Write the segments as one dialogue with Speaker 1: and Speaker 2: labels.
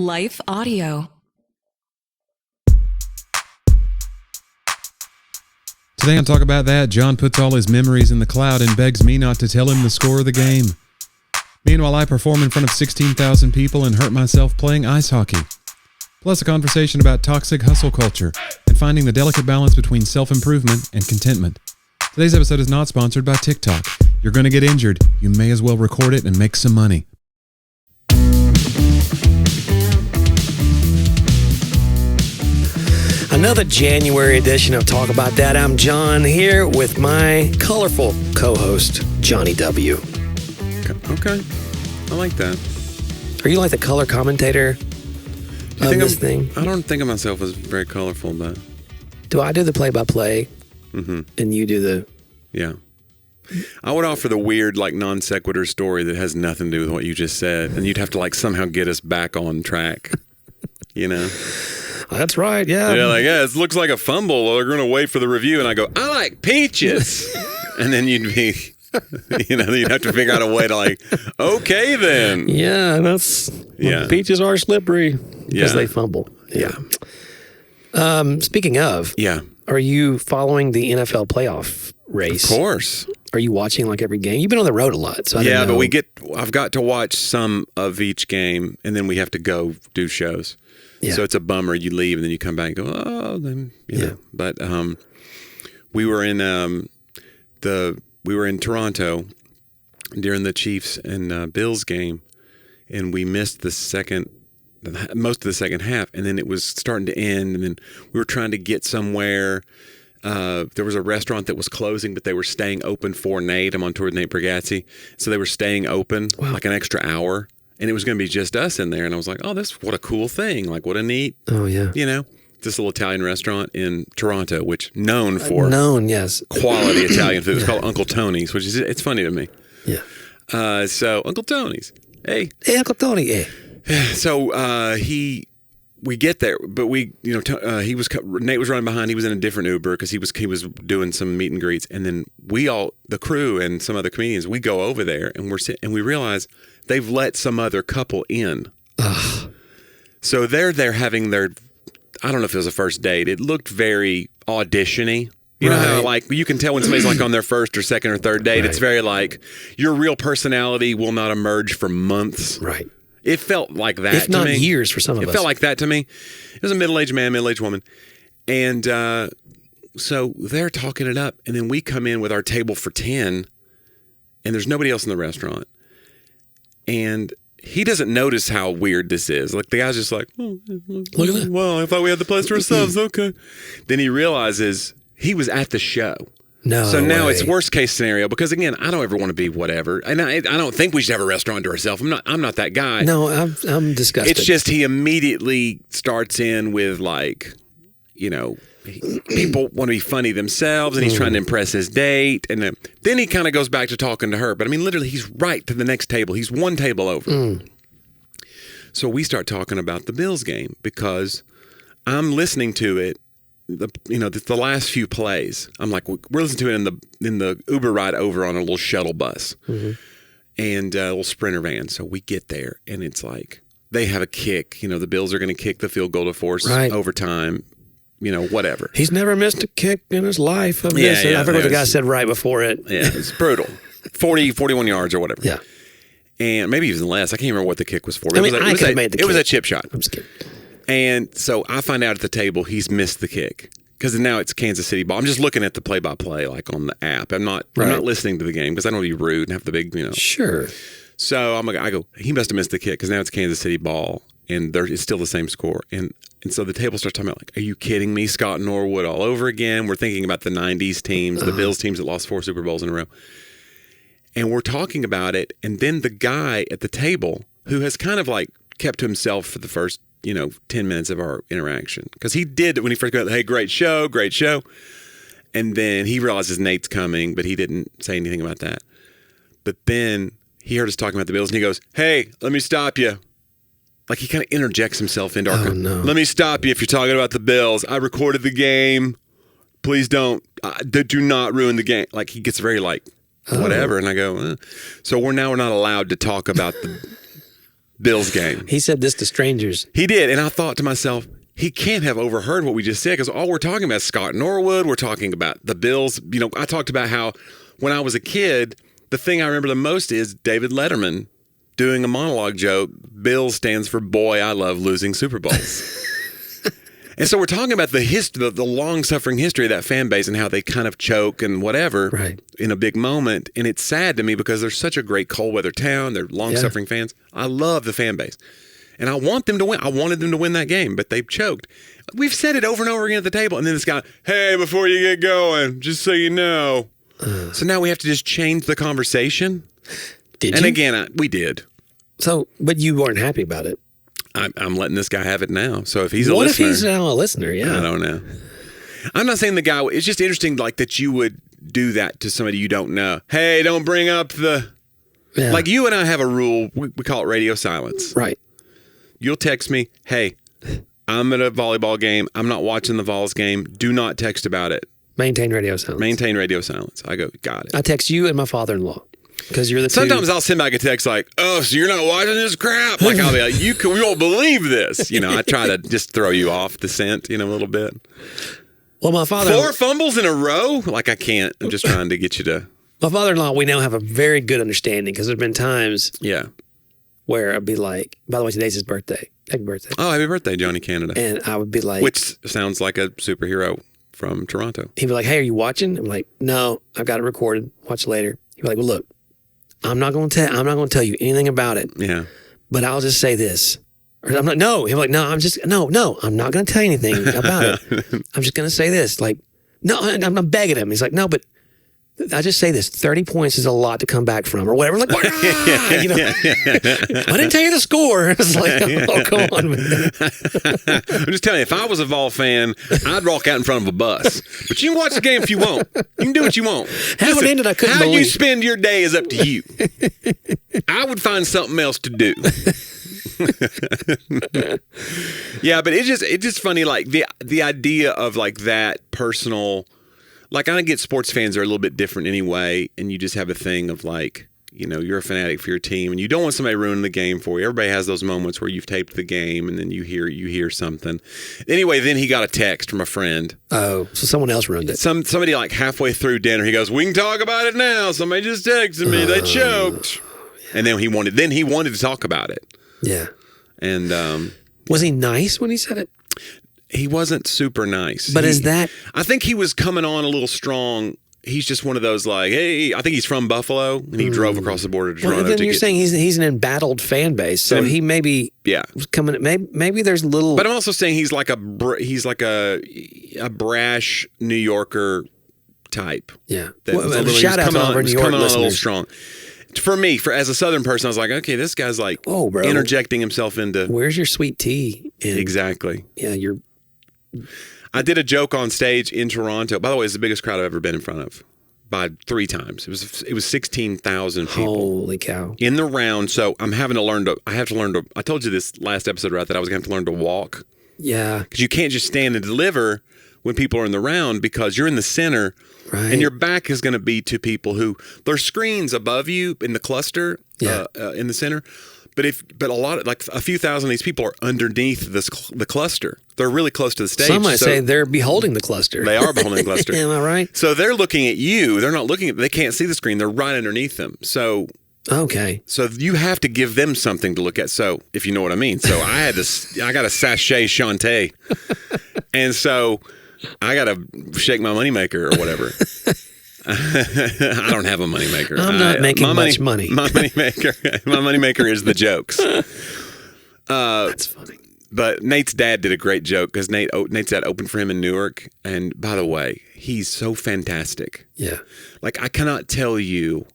Speaker 1: Life Audio.
Speaker 2: Today on Talk About That, John puts all his memories in the cloud and begs me not to tell him the score of the game. Meanwhile, I perform in front of 16,000 people and hurt myself playing ice hockey. Plus a conversation about toxic hustle culture and finding the delicate balance between self-improvement and contentment. Today's episode is not sponsored by TikTok. You're going to get injured. You may as well record it and make some money.
Speaker 3: Another January edition of Talk About That. I'm John here with my colorful co-host, Jonnie W.
Speaker 4: Okay. I like that.
Speaker 3: Are you like the color commentator of this thing?
Speaker 4: I don't think of myself as very colorful, but...
Speaker 3: Do I do the play-by-play and you do the...
Speaker 4: Yeah. I would offer the weird, non sequitur story that has nothing to do with what you just said, and you'd have to, somehow get us back on track, you know?
Speaker 3: That's right, yeah.
Speaker 4: Yeah, it looks like a fumble. Well, they're going to wait for the review, and I go, I like peaches. And then you'd be... you'd have to figure out a way to okay then.
Speaker 3: Yeah, peaches are slippery because they fumble.
Speaker 4: Yeah.
Speaker 3: Speaking of, are you following the NFL playoff race?
Speaker 4: Of course.
Speaker 3: Are you watching every game? You've been on the road a lot, so I don't know.
Speaker 4: but I've got to watch some of each game, and then we have to go do shows. Yeah. So it's a bummer. You leave and then you come back and go, then you know. But we were in we were in Toronto during the Chiefs and Bills game, and we missed most of the second half, and then it was starting to end, and then we were trying to get somewhere. There was a restaurant that was closing, but they were staying open for Nate. I'm on tour with Nate Bargatze, so they were staying open an extra hour, and it was going to be just us in there. And I was like, what a cool thing! What a neat, this little Italian restaurant in Toronto, which known for quality Italian food. It's called Uncle Tony's, which it's funny to me. Yeah. So Uncle Tony's, hey
Speaker 3: Uncle Tony, hey.
Speaker 4: So we get there, but Nate was running behind. He was in a different Uber because he was doing some meet and greets, and then the crew and some other comedians, we go over there and we realize they've let some other couple in. Ugh. So they're there having their, I don't know if it was a first date. It looked very audition-y. You know how you can tell when somebody's on their first or second or third date. Right. It's very your real personality will not emerge for months.
Speaker 3: Right.
Speaker 4: It felt like that
Speaker 3: if
Speaker 4: to
Speaker 3: not
Speaker 4: me.
Speaker 3: Years for some of us.
Speaker 4: It felt like that to me. It was a middle-aged man, middle-aged woman. And so they're talking it up. And then we come in with our table for 10, and there's nobody else in the restaurant. And he doesn't notice how weird this is. The guy's just look at that. Well, I thought we had the place to ourselves. Okay. Then he realizes he was at the show.
Speaker 3: No.
Speaker 4: So now it's worst case scenario because again, I don't ever want to be whatever, and I don't think we should have a restaurant to ourselves. I'm not that guy.
Speaker 3: No, I'm disgusted.
Speaker 4: It's just he immediately starts in with people want to be funny themselves, and he's trying to impress his date, and then he kind of goes back to talking to her. But I mean, literally, he's right to the next table. He's one table over. So we start talking about the Bills game because I'm listening to it. The last few plays, I'm like, we're listening to it in the Uber ride over on a little shuttle bus and a little Sprinter van. So we get there, and it's they have a kick. The Bills are going to kick the field goal to force overtime. Whatever.
Speaker 3: He's never missed a kick in his life. I forgot what the guy said right before it.
Speaker 4: Yeah, it's brutal. 41 yards or whatever.
Speaker 3: Yeah.
Speaker 4: And maybe even less. I can't remember what the kick was for.
Speaker 3: I could have made the kick.
Speaker 4: It was a chip shot.
Speaker 3: I'm just kidding.
Speaker 4: And so I find out at the table he's missed the kick because now it's Kansas City ball. I'm just looking at the play-by-play on the app. I'm not listening to the game because I don't want to be rude and have the big
Speaker 3: Sure.
Speaker 4: So I go, he must have missed the kick because now it's Kansas City ball and it's still the same score. And so the table starts talking about are you kidding me? Scott Norwood all over again. We're thinking about the 90s teams, the Bills teams that lost 4 Super Bowls in a row. And we're talking about it. And then the guy at the table who has kind of kept to himself for the first 10 minutes of our interaction. Because he did when he first got, hey, great show. And then he realizes Nate's coming, but he didn't say anything about that. But then he heard us talking about the Bills, and he goes, hey, let me stop you. He kind of interjects himself into our let me stop you if you're talking about the Bills. I recorded the game. Please don't. Do not ruin the game. He gets very whatever. And I go, So we're not allowed to talk about Bills game.
Speaker 3: He said this to strangers.
Speaker 4: He did. And I thought to myself, he can't have overheard what we just said because all we're talking about is Scott Norwood. We're talking about the Bills. You know, I talked about how when I was a kid, the thing I remember the most is David Letterman doing a monologue joke. Bills stands for boy, I love losing Super Bowls. And so we're talking about the long-suffering history of that fan base and how they kind of choke and whatever in a big moment. And it's sad to me because they're such a great cold-weather town. They're long-suffering fans. I love the fan base. And I want them to win. I wanted them to win that game, but they've choked. We've said it over and over again at the table. And then this guy, hey, before you get going, just so you know. So now we have to just change the conversation.
Speaker 3: Did you?
Speaker 4: And again, we did.
Speaker 3: So, but you weren't happy about it.
Speaker 4: I'm letting this guy have it now. So if he's a listener.
Speaker 3: What if he's now a listener? Yeah.
Speaker 4: I don't know. I'm not saying the guy, it's just interesting like that you would do that to somebody you don't know. Hey, don't bring up the, like you and I have a rule, we call it radio silence.
Speaker 3: Right.
Speaker 4: You'll text me, hey, I'm at a volleyball game. I'm not watching the Vols game. Do not text about it.
Speaker 3: Maintain radio silence.
Speaker 4: Maintain radio silence. I go, got it.
Speaker 3: I text you and my father-in-law. Because you're the
Speaker 4: Sometimes I'll send back a text like, oh, so you're not watching this crap? Like, I'll be like, you won't believe this. You know, I try to just throw you off the scent, you know, a little bit.
Speaker 3: Well, my father...
Speaker 4: 4 fumbles in a row? Like, I can't. I'm just trying to get you to...
Speaker 3: My father-in-law, we now have a very good understanding because there's been times where I'd be like, by the way, today's his birthday. Happy birthday.
Speaker 4: Oh, happy birthday, Jonnie Canada.
Speaker 3: And I would be like...
Speaker 4: Which sounds like a superhero from Toronto.
Speaker 3: He'd be like, hey, are you watching? I'm like, no, I've got it recorded. Watch later. He'd be like, well, look. I'm not going to tell you anything about it.
Speaker 4: Yeah.
Speaker 3: But I'll just say this. Or I'm like, no. He's like, no, I'm not going to tell you anything about it. I'm just going to say this. Like, no, I'm begging him. He's like, no, but I just say this. 30 points is a lot to come back from or whatever. I'm like, you know, I didn't tell you the score. It's like, oh, come on, man.
Speaker 4: I'm just telling you, if I was a Vol fan, I'd walk out in front of a bus. But you can watch the game if you want. You can do what you want.
Speaker 3: How it ended, I couldn't believe.
Speaker 4: How you spend your day is up to you. I would find something else to do. Yeah, but it's just funny, like the idea of like that personal. Like, I get sports fans are a little bit different anyway, and you just have a thing of like, you know, you're a fanatic for your team, and you don't want somebody ruining the game for you. Everybody has those moments where you've taped the game, and then you hear something. Anyway, then he got a text from a friend.
Speaker 3: Oh, so someone else ruined it.
Speaker 4: Somebody like halfway through dinner, he goes, "We can talk about it now. Somebody just texted me. They choked." And then he wanted to talk about it.
Speaker 3: Yeah.
Speaker 4: And
Speaker 3: was he nice when he said it?
Speaker 4: He wasn't super nice.
Speaker 3: But is that...
Speaker 4: I think he was coming on a little strong. He's just one of those like, hey, I think he's from Buffalo, and he drove across the border to Toronto.
Speaker 3: Then you're saying he's an embattled fan base, so he maybe was coming. Maybe there's little...
Speaker 4: But I'm also saying he's like a brash New Yorker type.
Speaker 3: Yeah.
Speaker 4: Shout out to all of our New York listeners. On a little strong. For me, as a Southern person, I was like, okay, this guy's like interjecting himself into...
Speaker 3: Where's your sweet tea?
Speaker 4: Exactly.
Speaker 3: Yeah,
Speaker 4: I did a joke on stage in Toronto. By the way, it's the biggest crowd I've ever been in front of by 3 times. It was 16,000 people.
Speaker 3: Holy cow.
Speaker 4: In the round. So I have to learn to, I told you this last episode, right, that I was going to have to learn to walk.
Speaker 3: Yeah.
Speaker 4: Because you can't just stand and deliver when people are in the round because you're in the center.
Speaker 3: Right.
Speaker 4: And your back is going to be to people who, there's screens above you in the cluster in the center. But a lot of, like a few thousand of these people are underneath the cluster. They're really close to the stage.
Speaker 3: Some might say they're beholding the cluster.
Speaker 4: They are beholding the cluster.
Speaker 3: Am I right?
Speaker 4: So they're looking at you. They're not looking they can't see the screen. They're right underneath them. So
Speaker 3: okay.
Speaker 4: So you have to give them something to look at. So if you know what I mean. So I got a sachet Shantae. And so I got to shake my moneymaker or whatever. I don't have a moneymaker.
Speaker 3: I'm not making much money.
Speaker 4: My moneymaker is the jokes.
Speaker 3: That's funny.
Speaker 4: But Nate's dad did a great joke because Nate's dad opened for him in Newark. And by the way, he's so fantastic.
Speaker 3: Yeah.
Speaker 4: Like, I cannot tell you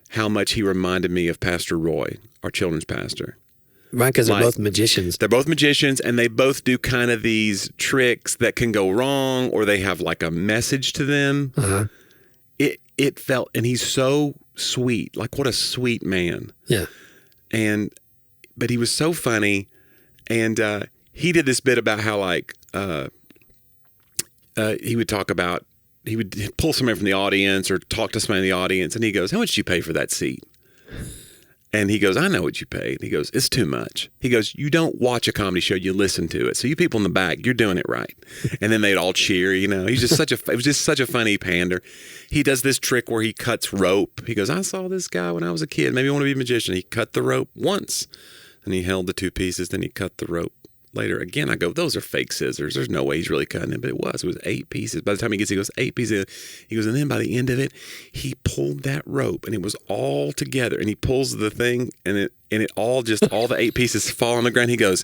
Speaker 4: how much he reminded me of Pastor Roy, our children's pastor.
Speaker 3: Right, because they're both magicians.
Speaker 4: They're both magicians, and they both do kind of these tricks that can go wrong, or they have like a message to them.
Speaker 3: Uh-huh.
Speaker 4: It felt, and he's so sweet. Like, what a sweet man.
Speaker 3: Yeah.
Speaker 4: But he was so funny, and he did this bit about how like he would pull somebody from the audience or talk to somebody in the audience, and he goes, "How much did you pay for that seat?" And he goes, I know what you paid. He goes, it's too much. He goes, you don't watch a comedy show, you listen to it. So you people in the back, you're doing it right. And then they'd all cheer, He's just it was just such a funny pander. He does this trick where he cuts rope. He goes, I saw this guy when I was a kid. Maybe I want to be a magician. He cut the rope once. And he held the 2 pieces. Then he cut the rope later. Again, I go, those are fake scissors. There's no way he's really cutting it. But it was 8 pieces. By the time he goes 8 pieces. He goes, and then by the end of it, he pulled that rope and it was all together. And he pulls the thing and it all the 8 pieces fall on the ground. He goes,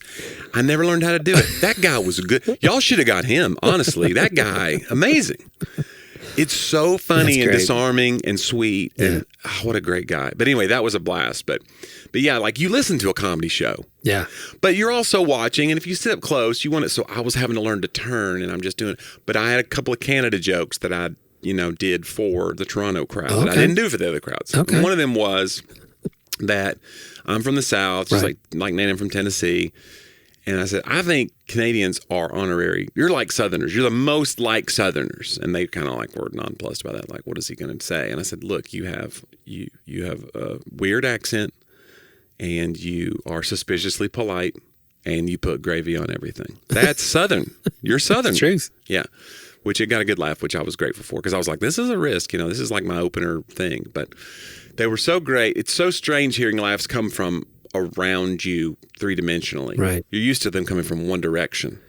Speaker 4: I never learned how to do it. That guy was good. Y'all should have got him. Honestly, that guy, amazing. It's so funny and disarming and sweet. And what a great guy. But anyway, that was a blast. But yeah, like you listen to a comedy show.
Speaker 3: Yeah.
Speaker 4: But you're also watching, and if you sit up close, you want it. So I was having to learn to turn, and I'm just doing it. But I had a couple of Canada jokes that I, did for the Toronto crowd that I didn't do for the other crowds.
Speaker 3: Okay.
Speaker 4: One of them was that I'm from the South, just like Nan, I'm from Tennessee. And I said, I think Canadians are honorary. You're like Southerners. You're the most like Southerners. And they kind of were nonplussed by that. Like, what is he going to say? And I said, look, you have a weird accent, and you are suspiciously polite, and you put gravy on everything. That's Southern. You're Southern.
Speaker 3: That's the truth.
Speaker 4: Yeah. Which it got a good laugh, which I was grateful for, because I was like, this is a risk. This is like my opener thing. But they were so great. It's so strange hearing laughs come from around you three-dimensionally.
Speaker 3: Right.
Speaker 4: You're used to them coming from one direction,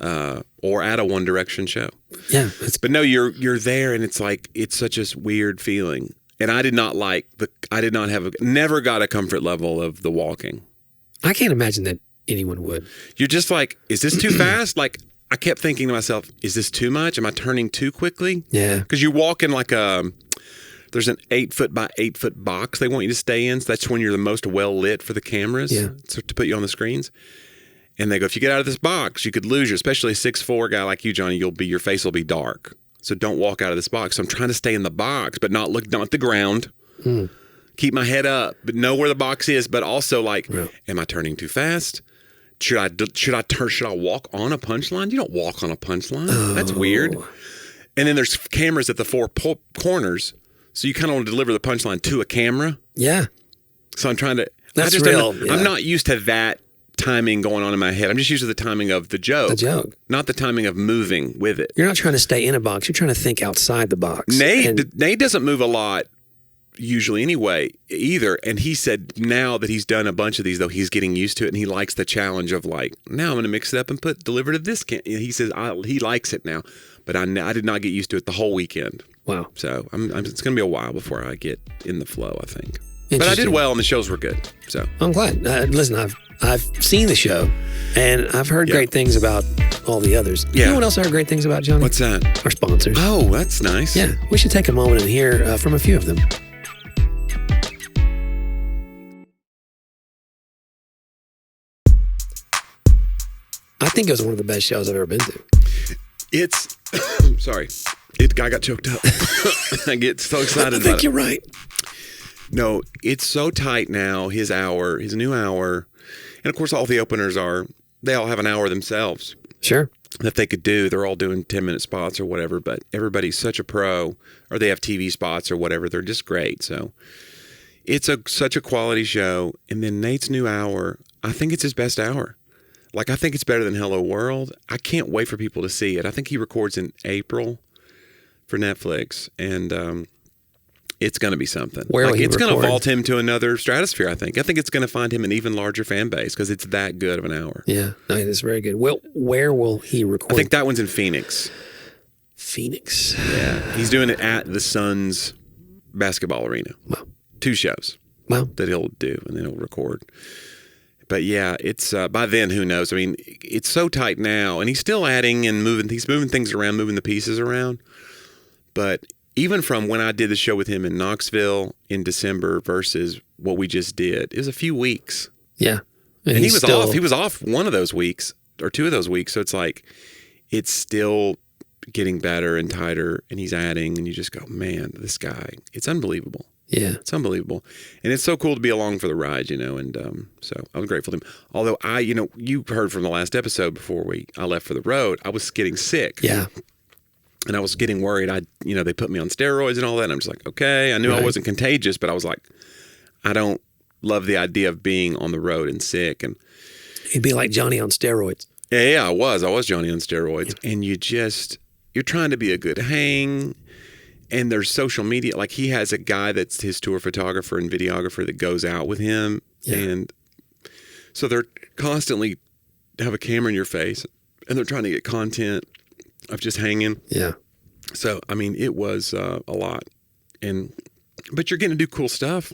Speaker 4: or at a One Direction show.
Speaker 3: Yeah.
Speaker 4: But no, you're there, and it's like, it's such a weird feeling. And I did not never got a comfort level of the walking.
Speaker 3: I can't imagine that anyone would.
Speaker 4: You're just like, is this too fast? Like, I kept thinking to myself, is this too much? Am I turning too quickly?
Speaker 3: Yeah.
Speaker 4: Because you walk in there's an 8-foot by 8-foot box they want you to stay in. So that's when you're the most well lit for the cameras.
Speaker 3: Yeah.
Speaker 4: So to put you on the screens. And they go, if you get out of this box, you could lose you, especially a 6'4" guy like you, Jonnie. Your face will be dark. So don't walk out of this box. So I'm trying to stay in the box, but not at the ground. Keep my head up, but know where the box is. But also am I turning too fast? Should I walk on a punchline? You don't walk on a punchline. Oh. That's weird. And then there's cameras at the 4 corners. So you kind of want to deliver the punchline to a camera.
Speaker 3: Yeah.
Speaker 4: So I'm trying to.
Speaker 3: That's real.
Speaker 4: I'm not used to that timing going on in my head. I'm just used to the timing of the joke.
Speaker 3: The joke.
Speaker 4: Not the timing of moving with it.
Speaker 3: You're not trying to stay in a box. You're trying to think outside the box.
Speaker 4: Nate doesn't move a lot usually anyway either. And he said now that he's done a bunch of these, though, he's getting used to it, and he likes the challenge of now I'm going to mix it up and deliver to this. He says he likes it now. But I did not get used to it the whole weekend. Wow. So it's going to be a while before I get in the flow, I think. But I did well, and the shows were good. So
Speaker 3: I'm glad. Listen, I've seen the show, and I've heard great things about all the others.
Speaker 4: Yeah.
Speaker 3: You know what else I heard great things about, Jonnie?
Speaker 4: What's that?
Speaker 3: Our sponsors.
Speaker 4: Oh, that's nice.
Speaker 3: Yeah. We should take a moment and hear from a few of them. I think it was one of the best shows I've ever been to.
Speaker 4: It's, sorry, I got choked up. I get so excited about it.
Speaker 3: I think you're right.
Speaker 4: No, it's so tight now, his new hour. And of course, all the openers they all have an hour themselves.
Speaker 3: Sure.
Speaker 4: That they could do. They're all doing 10-minute spots or whatever, but everybody's such a pro, or they have TV spots or whatever. They're just great. So it's such a quality show. And then Nate's new hour, I think it's his best hour. I think it's better than Hello World. I can't wait for people to see it. I think he records in April for Netflix, and it's going to be something.
Speaker 3: Where will he
Speaker 4: it's going
Speaker 3: record?
Speaker 4: to vault him to another stratosphere, I think. I think it's going to find him an even larger fan base because it's that good of an hour.
Speaker 3: Yeah, no, it's very good. Well, where will he record?
Speaker 4: I think that one's in Phoenix.
Speaker 3: Phoenix?
Speaker 4: Yeah. He's doing it at the Suns basketball arena.
Speaker 3: Wow. 2
Speaker 4: shows.
Speaker 3: Wow.
Speaker 4: That he'll do, and then he'll record. But yeah, it's by then, who knows? I mean, it's so tight now, and he's still adding and moving. He's moving things around, moving the pieces around. But even from when I did the show with him in Knoxville in December versus what we just did, it was a few weeks.
Speaker 3: Yeah,
Speaker 4: and he was off. He was off one of those weeks or 2 of those weeks. So it's still getting better and tighter, and he's adding, and you just go, man, this guy, it's unbelievable.
Speaker 3: Yeah.
Speaker 4: It's unbelievable. And it's so cool to be along for the ride, and so I was grateful to him. Although you heard from the last episode before I left for the road, I was getting sick.
Speaker 3: Yeah.
Speaker 4: And I was getting worried. They put me on steroids and all that. And I'm just like, okay, I knew I wasn't contagious, but I was like, I don't love the idea of being on the road and sick. And
Speaker 3: You'd be like Jonnie on steroids.
Speaker 4: yeah, I was Jonnie on steroids. Yeah. And you're trying to be a good hang. And there's social media. Like he has a guy that's his tour photographer and videographer that goes out with him. Yeah. And so they're constantly have a camera in your face and they're trying to get content of just hanging.
Speaker 3: Yeah.
Speaker 4: So, I mean, it was a lot. But you're getting to do cool stuff.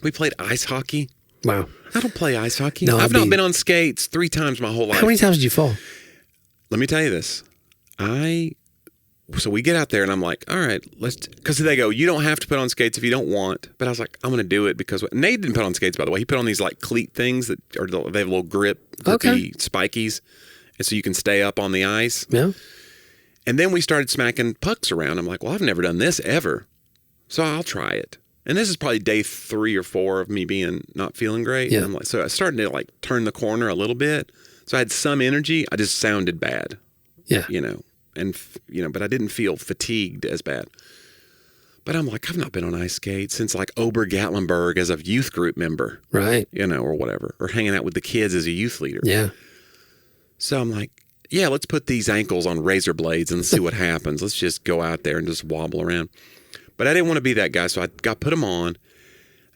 Speaker 4: We played ice hockey.
Speaker 3: Wow.
Speaker 4: I don't play ice hockey.
Speaker 3: No,
Speaker 4: I've not been on skates 3 times my whole life.
Speaker 3: How many times did you fall?
Speaker 4: Let me tell you this. So we get out there and I'm like, all right, because they go, you don't have to put on skates if you don't want. But I was like, I'm going to do it because Nate didn't put on skates, by the way. He put on these like cleat things they have a little grippy spikies. And so you can stay up on the ice.
Speaker 3: Yeah. And
Speaker 4: then we started smacking pucks around. I'm like, well, I've never done this ever. So I'll try it. And this is probably day 3 or 4 of me being not feeling great.
Speaker 3: Yeah.
Speaker 4: And I'm like, so I started to like turn the corner a little bit. So I had some energy. I just sounded bad.
Speaker 3: Yeah.
Speaker 4: But I didn't feel fatigued as bad. But I'm like, I've not been on ice skates since like Ober-Gatlinburg as a youth group member.
Speaker 3: Right.
Speaker 4: Or whatever. Or hanging out with the kids as a youth leader.
Speaker 3: Yeah.
Speaker 4: So I'm like, yeah, let's put these ankles on razor blades and see what happens. Let's just go out there and just wobble around. But I didn't want to be that guy, so I put them on,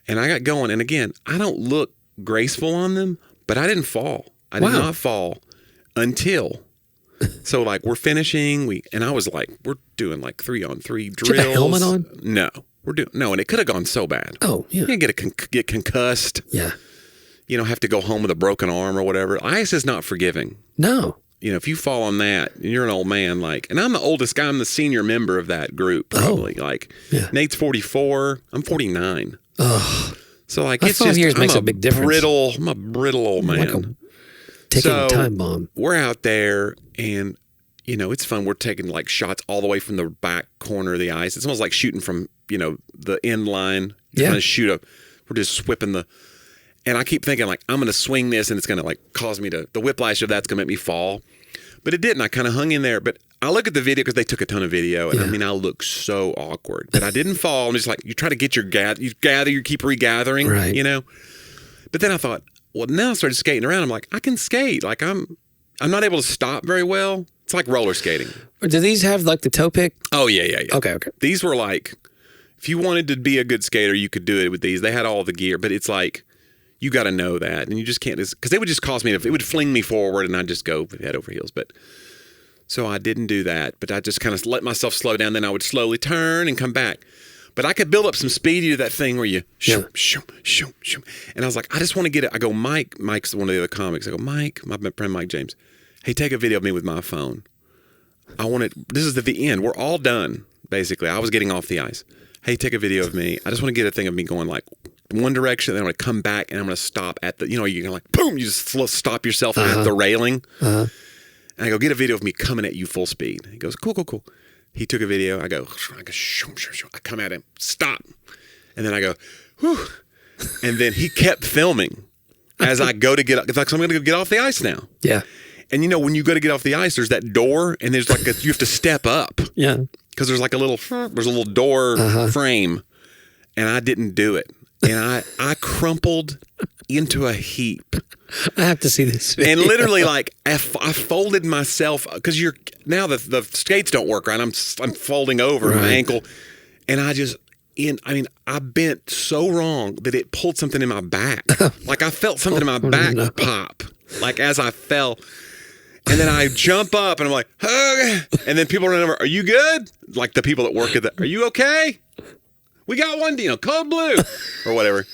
Speaker 4: and I got going. And again, I don't look graceful on them, but I didn't fall. I did not fall until. So like we're finishing, and I was like, we're doing like 3-on-3 drills.
Speaker 3: Did you have a helmet on?
Speaker 4: No, and it could have gone so bad.
Speaker 3: Oh yeah,
Speaker 4: you get concussed.
Speaker 3: Yeah,
Speaker 4: have to go home with a broken arm or whatever. Ice is not forgiving.
Speaker 3: No.
Speaker 4: If you fall on that, and you're an old man, and I'm the oldest guy, I'm the senior member of that group, probably. Nate's 44, I'm 49.
Speaker 3: Oh.
Speaker 4: So
Speaker 3: it's 5 years makes a big difference.
Speaker 4: I'm a brittle old man.
Speaker 3: Like a ticking time bomb.
Speaker 4: We're out there, and it's fun. We're taking shots all the way from the back corner of the ice. It's almost like shooting from the end line. You're trying to we're just whipping and I keep thinking I'm going to swing this and it's going to cause me the whiplash of that's going to make me fall. But it didn't. I kind of hung in there. But I look at the video because they took a ton of video. And I look so awkward. But I didn't fall. I'm just you try to get you keep regathering,
Speaker 3: right.
Speaker 4: But then I thought, well, now I started skating around. I'm like, I can skate. I'm not able to stop very well. It's like roller skating.
Speaker 3: Do these have the toe pick?
Speaker 4: Oh, yeah.
Speaker 3: Okay.
Speaker 4: These were if you wanted to be a good skater, you could do it with these. They had all the gear. But it's you got to know that, and you just can't, because they would just cause me it would fling me forward, and I'd just go head over heels. But so I didn't do that, but I just kind of let myself slow down. Then I would slowly turn and come back. But I could build up some speed to that thing where you shoom. And I was like, I just want to get it. I go, Mike's one of the other comics. I go, Mike, my friend Mike James, hey, take a video of me with my phone. I want it. This is at the end. We're all done, basically. I was getting off the ice. Hey, take a video of me. I just want to get a thing of me going one direction, then I'm going to come back and I'm going to stop at the, you're going to boom, you just stop yourself at the railing. And I go, get a video of me coming at you full speed. He goes, cool. He took a video. I go, shoo. I come at him, stop. And then I go, whew. And then he kept filming as I go to get, it's I'm going to get off the ice now.
Speaker 3: Yeah.
Speaker 4: And when you go to get off the ice, there's that door and there's you have to step up.
Speaker 3: Yeah.
Speaker 4: Because there's a little door frame. And I didn't do it. And I crumpled into a heap.
Speaker 3: I have to see this video.
Speaker 4: And literally, I folded myself because now the skates don't work right. I'm folding over my ankle, and I bent so wrong that it pulled something in my back. I felt something in my back pop, as I fell. And then I jump up and I'm like, oh. And then people run over. Are you good? The people that work are you okay? We got one, code blue or whatever.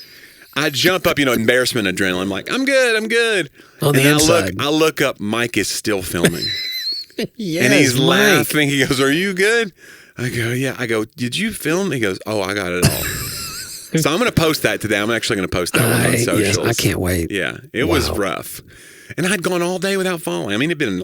Speaker 4: I jump up, embarrassment, adrenaline. I'm like, I'm good.
Speaker 3: On the inside.
Speaker 4: I look up. Mike is still filming.
Speaker 3: Yes,
Speaker 4: and he's
Speaker 3: Mike.
Speaker 4: laughing. He goes, are you good? I go, yeah. I go, did you film? He goes, oh, I got it all. So I'm going to post that today. I'm actually going to post that one on socials.
Speaker 3: Yes, I can't wait.
Speaker 4: Yeah, it was rough. And I'd gone all day without falling. I mean, it'd been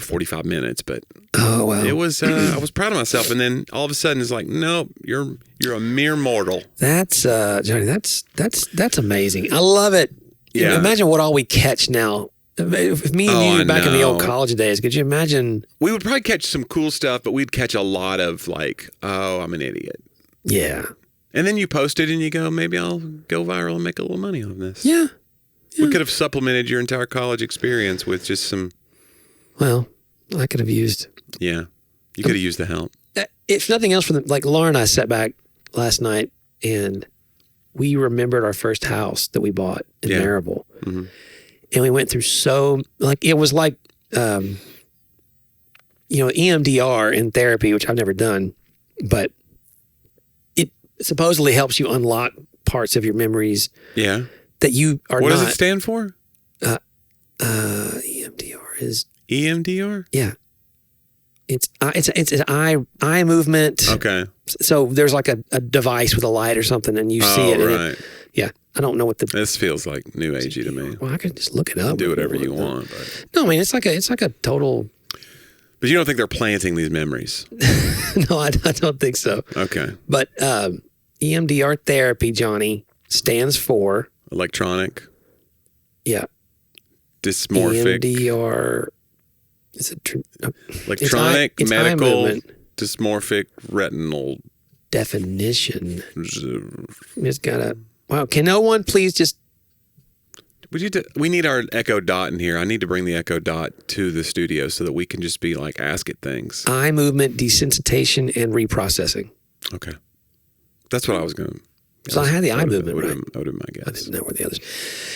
Speaker 4: 45 minutes, but it was. I was proud of myself. And then all of a sudden, it's no, you're a mere mortal.
Speaker 3: That's Jonnie. That's amazing. I love it.
Speaker 4: Yeah.
Speaker 3: Imagine what all we catch now. If me and you back in the old college days, could you imagine?
Speaker 4: We would probably catch some cool stuff, but we'd catch a lot of oh, I'm an idiot.
Speaker 3: Yeah.
Speaker 4: And then you post it and you go, maybe I'll go viral and make a little money on this.
Speaker 3: Yeah.
Speaker 4: We could have supplemented your entire college experience with just some.
Speaker 3: Well, I could have used.
Speaker 4: Yeah. You could have used the help.
Speaker 3: If nothing else, like Laura and I sat back last night and we remembered our first house that we bought in Marable. Mm-hmm. And we went through it was like, EMDR in therapy, which I've never done, but it supposedly helps you unlock parts of your memories.
Speaker 4: Yeah.
Speaker 3: That you are
Speaker 4: What
Speaker 3: not.
Speaker 4: does it stand for?
Speaker 3: EMDR is.
Speaker 4: EMDR?
Speaker 3: Yeah. It's eye movement.
Speaker 4: Okay.
Speaker 3: So there's like a device with a light or something, and you see it.
Speaker 4: Right.
Speaker 3: Yeah. I don't know what
Speaker 4: This feels like new agey to me.
Speaker 3: Well, I could just look it up.
Speaker 4: Do whatever you want. But.
Speaker 3: No, I mean it's like a total.
Speaker 4: But you don't think they're planting these memories?
Speaker 3: No, I don't think so.
Speaker 4: Okay.
Speaker 3: But EMDR therapy, Jonnie, stands for
Speaker 4: electronic.
Speaker 3: Yeah.
Speaker 4: Dysmorphic.
Speaker 3: EMDR. Is it
Speaker 4: electronic
Speaker 3: it's
Speaker 4: medical dysmorphic retinal
Speaker 3: definition? It's gotta. Wow. Can no one please just?
Speaker 4: We need our Echo Dot in here. I need to bring the Echo Dot to the studio so that we can just be like, ask it things.
Speaker 3: Eye movement desensitization and reprocessing.
Speaker 4: Okay. That's what I was going to.
Speaker 3: So I had the eye movement, right?
Speaker 4: That would have been my guess.
Speaker 3: I didn't know where the others.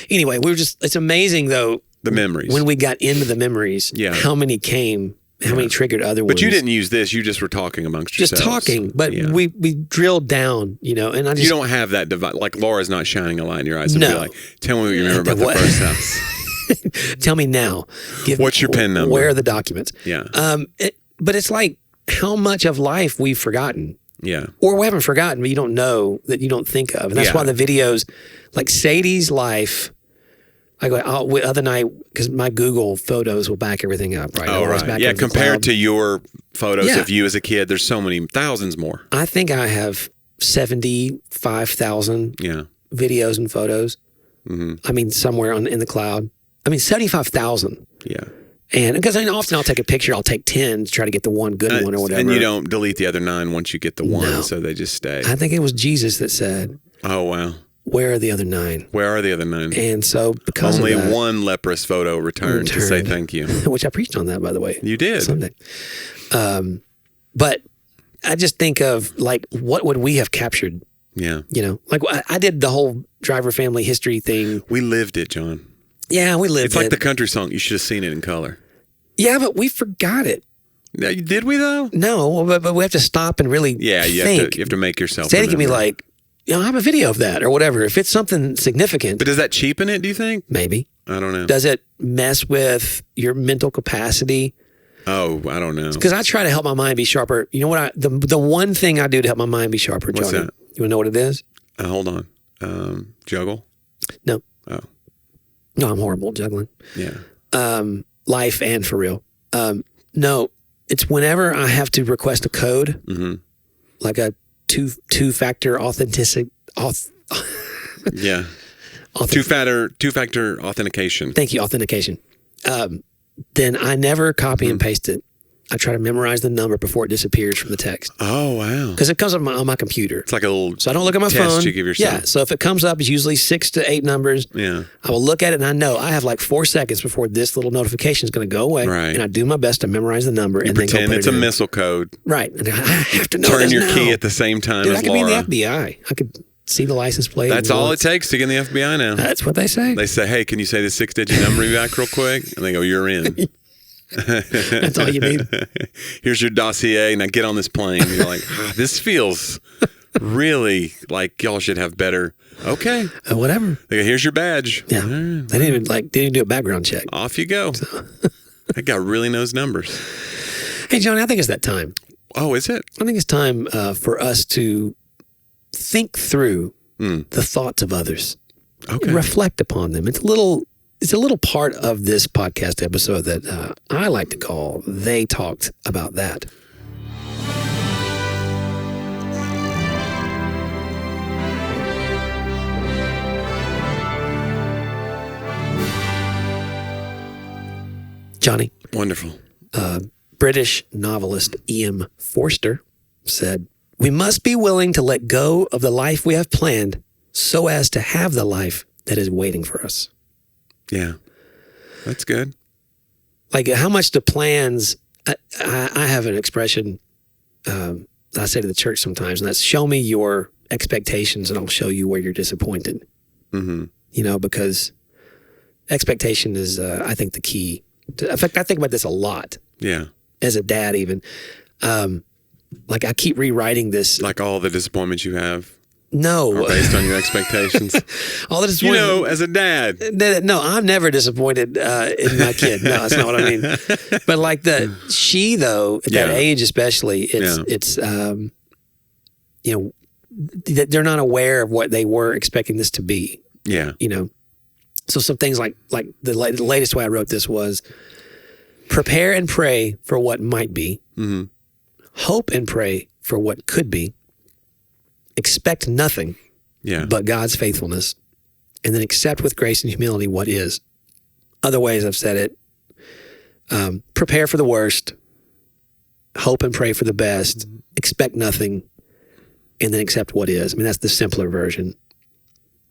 Speaker 3: Anyway, it's amazing though.
Speaker 4: The memories.
Speaker 3: When we got into the memories, how many came, how many triggered other ones.
Speaker 4: But you didn't use this. You just were talking amongst yourselves.
Speaker 3: Just talking. But we drilled down, and I just.
Speaker 4: You don't have that device. Like Laura's not shining a light in your eyes. No. Be like, tell me what you remember about the first house.
Speaker 3: Tell me now.
Speaker 4: What's your PIN number?
Speaker 3: Where are the documents?
Speaker 4: Yeah.
Speaker 3: But it's like how much of life we've forgotten.
Speaker 4: Yeah.
Speaker 3: Or we haven't forgotten, but you don't know that you don't think of. And that's why the videos, like Sadie's life, I go other night, because my Google photos will back everything up, right?
Speaker 4: Oh, right. Yeah, compared to your photos of you as a kid, there's so many, thousands more.
Speaker 3: I think I have 75,000 videos and photos. Mm-hmm. I mean, somewhere in the cloud. I mean, 75,000.
Speaker 4: Yeah.
Speaker 3: And because often I'll take a picture, I'll take 10 to try to get the one good one or whatever.
Speaker 4: And you don't delete the other 9 once you get the one, so they just stay.
Speaker 3: I think it was Jesus that said,
Speaker 4: "Oh, wow.
Speaker 3: Where are the other 9?
Speaker 4: Where are the other 9?
Speaker 3: And so because
Speaker 4: only
Speaker 3: of that,
Speaker 4: one leprous photo returned to say thank you.
Speaker 3: Which I preached on that, by the way.
Speaker 4: You did.
Speaker 3: Sunday. But I just think of like, what would we have captured?
Speaker 4: Yeah.
Speaker 3: Like I did the whole driver family history thing.
Speaker 4: We lived it, John.
Speaker 3: Yeah, we lived it.
Speaker 4: It's like the country song. You should have seen it in color.
Speaker 3: Yeah, but we forgot it.
Speaker 4: Now, did we though?
Speaker 3: No, but we have to stop and really think.
Speaker 4: You have to make yourself
Speaker 3: Sadie can be like, I have a video of that or whatever. If it's something significant.
Speaker 4: But does that cheapen it, do you think?
Speaker 3: Maybe.
Speaker 4: I don't know.
Speaker 3: Does it mess with your mental capacity?
Speaker 4: Oh, I don't know.
Speaker 3: Because I try to help my mind be sharper. You know what? The one thing I do to help my mind be sharper, Jonnie.
Speaker 4: What's that?
Speaker 3: You want to know what it is?
Speaker 4: Hold on. Juggle?
Speaker 3: No.
Speaker 4: Oh.
Speaker 3: No, I'm horrible at juggling.
Speaker 4: Yeah.
Speaker 3: Life and for real. No, it's whenever I have to request a code, like a two-factor authenticity.
Speaker 4: Yeah. Two-factor authentication.
Speaker 3: Thank you, authentication. Then I never copy and paste it. I try to memorize the number before it disappears from the text.
Speaker 4: Oh, wow.
Speaker 3: Because it comes up on my computer.
Speaker 4: It's like a little
Speaker 3: So I don't look at my
Speaker 4: test
Speaker 3: phone.
Speaker 4: You give yourself.
Speaker 3: Yeah, so if it comes up, it's usually 6 to 8 numbers.
Speaker 4: Yeah.
Speaker 3: I will look at it and I know I have like 4 seconds before this little notification is going to go away.
Speaker 4: Right.
Speaker 3: And I do my best to memorize the number and then go
Speaker 4: pretend
Speaker 3: put
Speaker 4: it's
Speaker 3: it
Speaker 4: a
Speaker 3: in.
Speaker 4: missile code.
Speaker 3: Right. And I have to know
Speaker 4: Turn
Speaker 3: this
Speaker 4: your
Speaker 3: now.
Speaker 4: key at the same time
Speaker 3: Dude,
Speaker 4: as
Speaker 3: I could
Speaker 4: Laura.
Speaker 3: be in the FBI. I could see the license plate.
Speaker 4: That's all it takes to get in the FBI now.
Speaker 3: That's what they say.
Speaker 4: They say, hey, can you say the 6-digit number back real quick? And they go, you're in.
Speaker 3: That's all you need.
Speaker 4: Here's your dossier. Now get on this plane. You're like, this feels really like y'all should have better. Okay.
Speaker 3: Whatever.
Speaker 4: They go, here's your badge.
Speaker 3: Yeah. They didn't even do a background check.
Speaker 4: Off you go. That guy really knows numbers.
Speaker 3: Hey, Jonnie, I think it's that time.
Speaker 4: Oh, is it?
Speaker 3: I think it's time for us to think through the thoughts of others.
Speaker 4: Okay.
Speaker 3: Reflect upon them. It's a little part of this podcast episode that I like to call They Talked About That. Jonnie.
Speaker 4: Wonderful.
Speaker 3: British novelist E.M. Forster said, We must be willing to let go of the life we have planned so as to have the life that is waiting for us.
Speaker 4: Yeah. That's good.
Speaker 3: Like, how much do plans, I have an expression I say to the church sometimes, and that's show me your expectations and I'll show you where you're disappointed.
Speaker 4: Mm-hmm.
Speaker 3: You know, because expectation is, I think, the key. In fact, I think about this a lot.
Speaker 4: Yeah.
Speaker 3: As a dad, even. Like, I keep rewriting this.
Speaker 4: Like all the disappointments you have
Speaker 3: No.
Speaker 4: are based on your expectations.
Speaker 3: All the
Speaker 4: You
Speaker 3: disappointment.
Speaker 4: know, as a dad.
Speaker 3: No, I'm never disappointed in my kid. No, that's not what I mean. But like she though, at that age especially, it's you know, they're not aware of what they were expecting this to be.
Speaker 4: Yeah.
Speaker 3: You know, so some things like the latest way I wrote this was prepare and pray for what might be, hope and pray for what could be, expect nothing but God's faithfulness, and then accept with grace and humility what is. Other ways I've said it, prepare for the worst, hope and pray for the best, expect nothing, and then accept what is. I mean, that's the simpler version.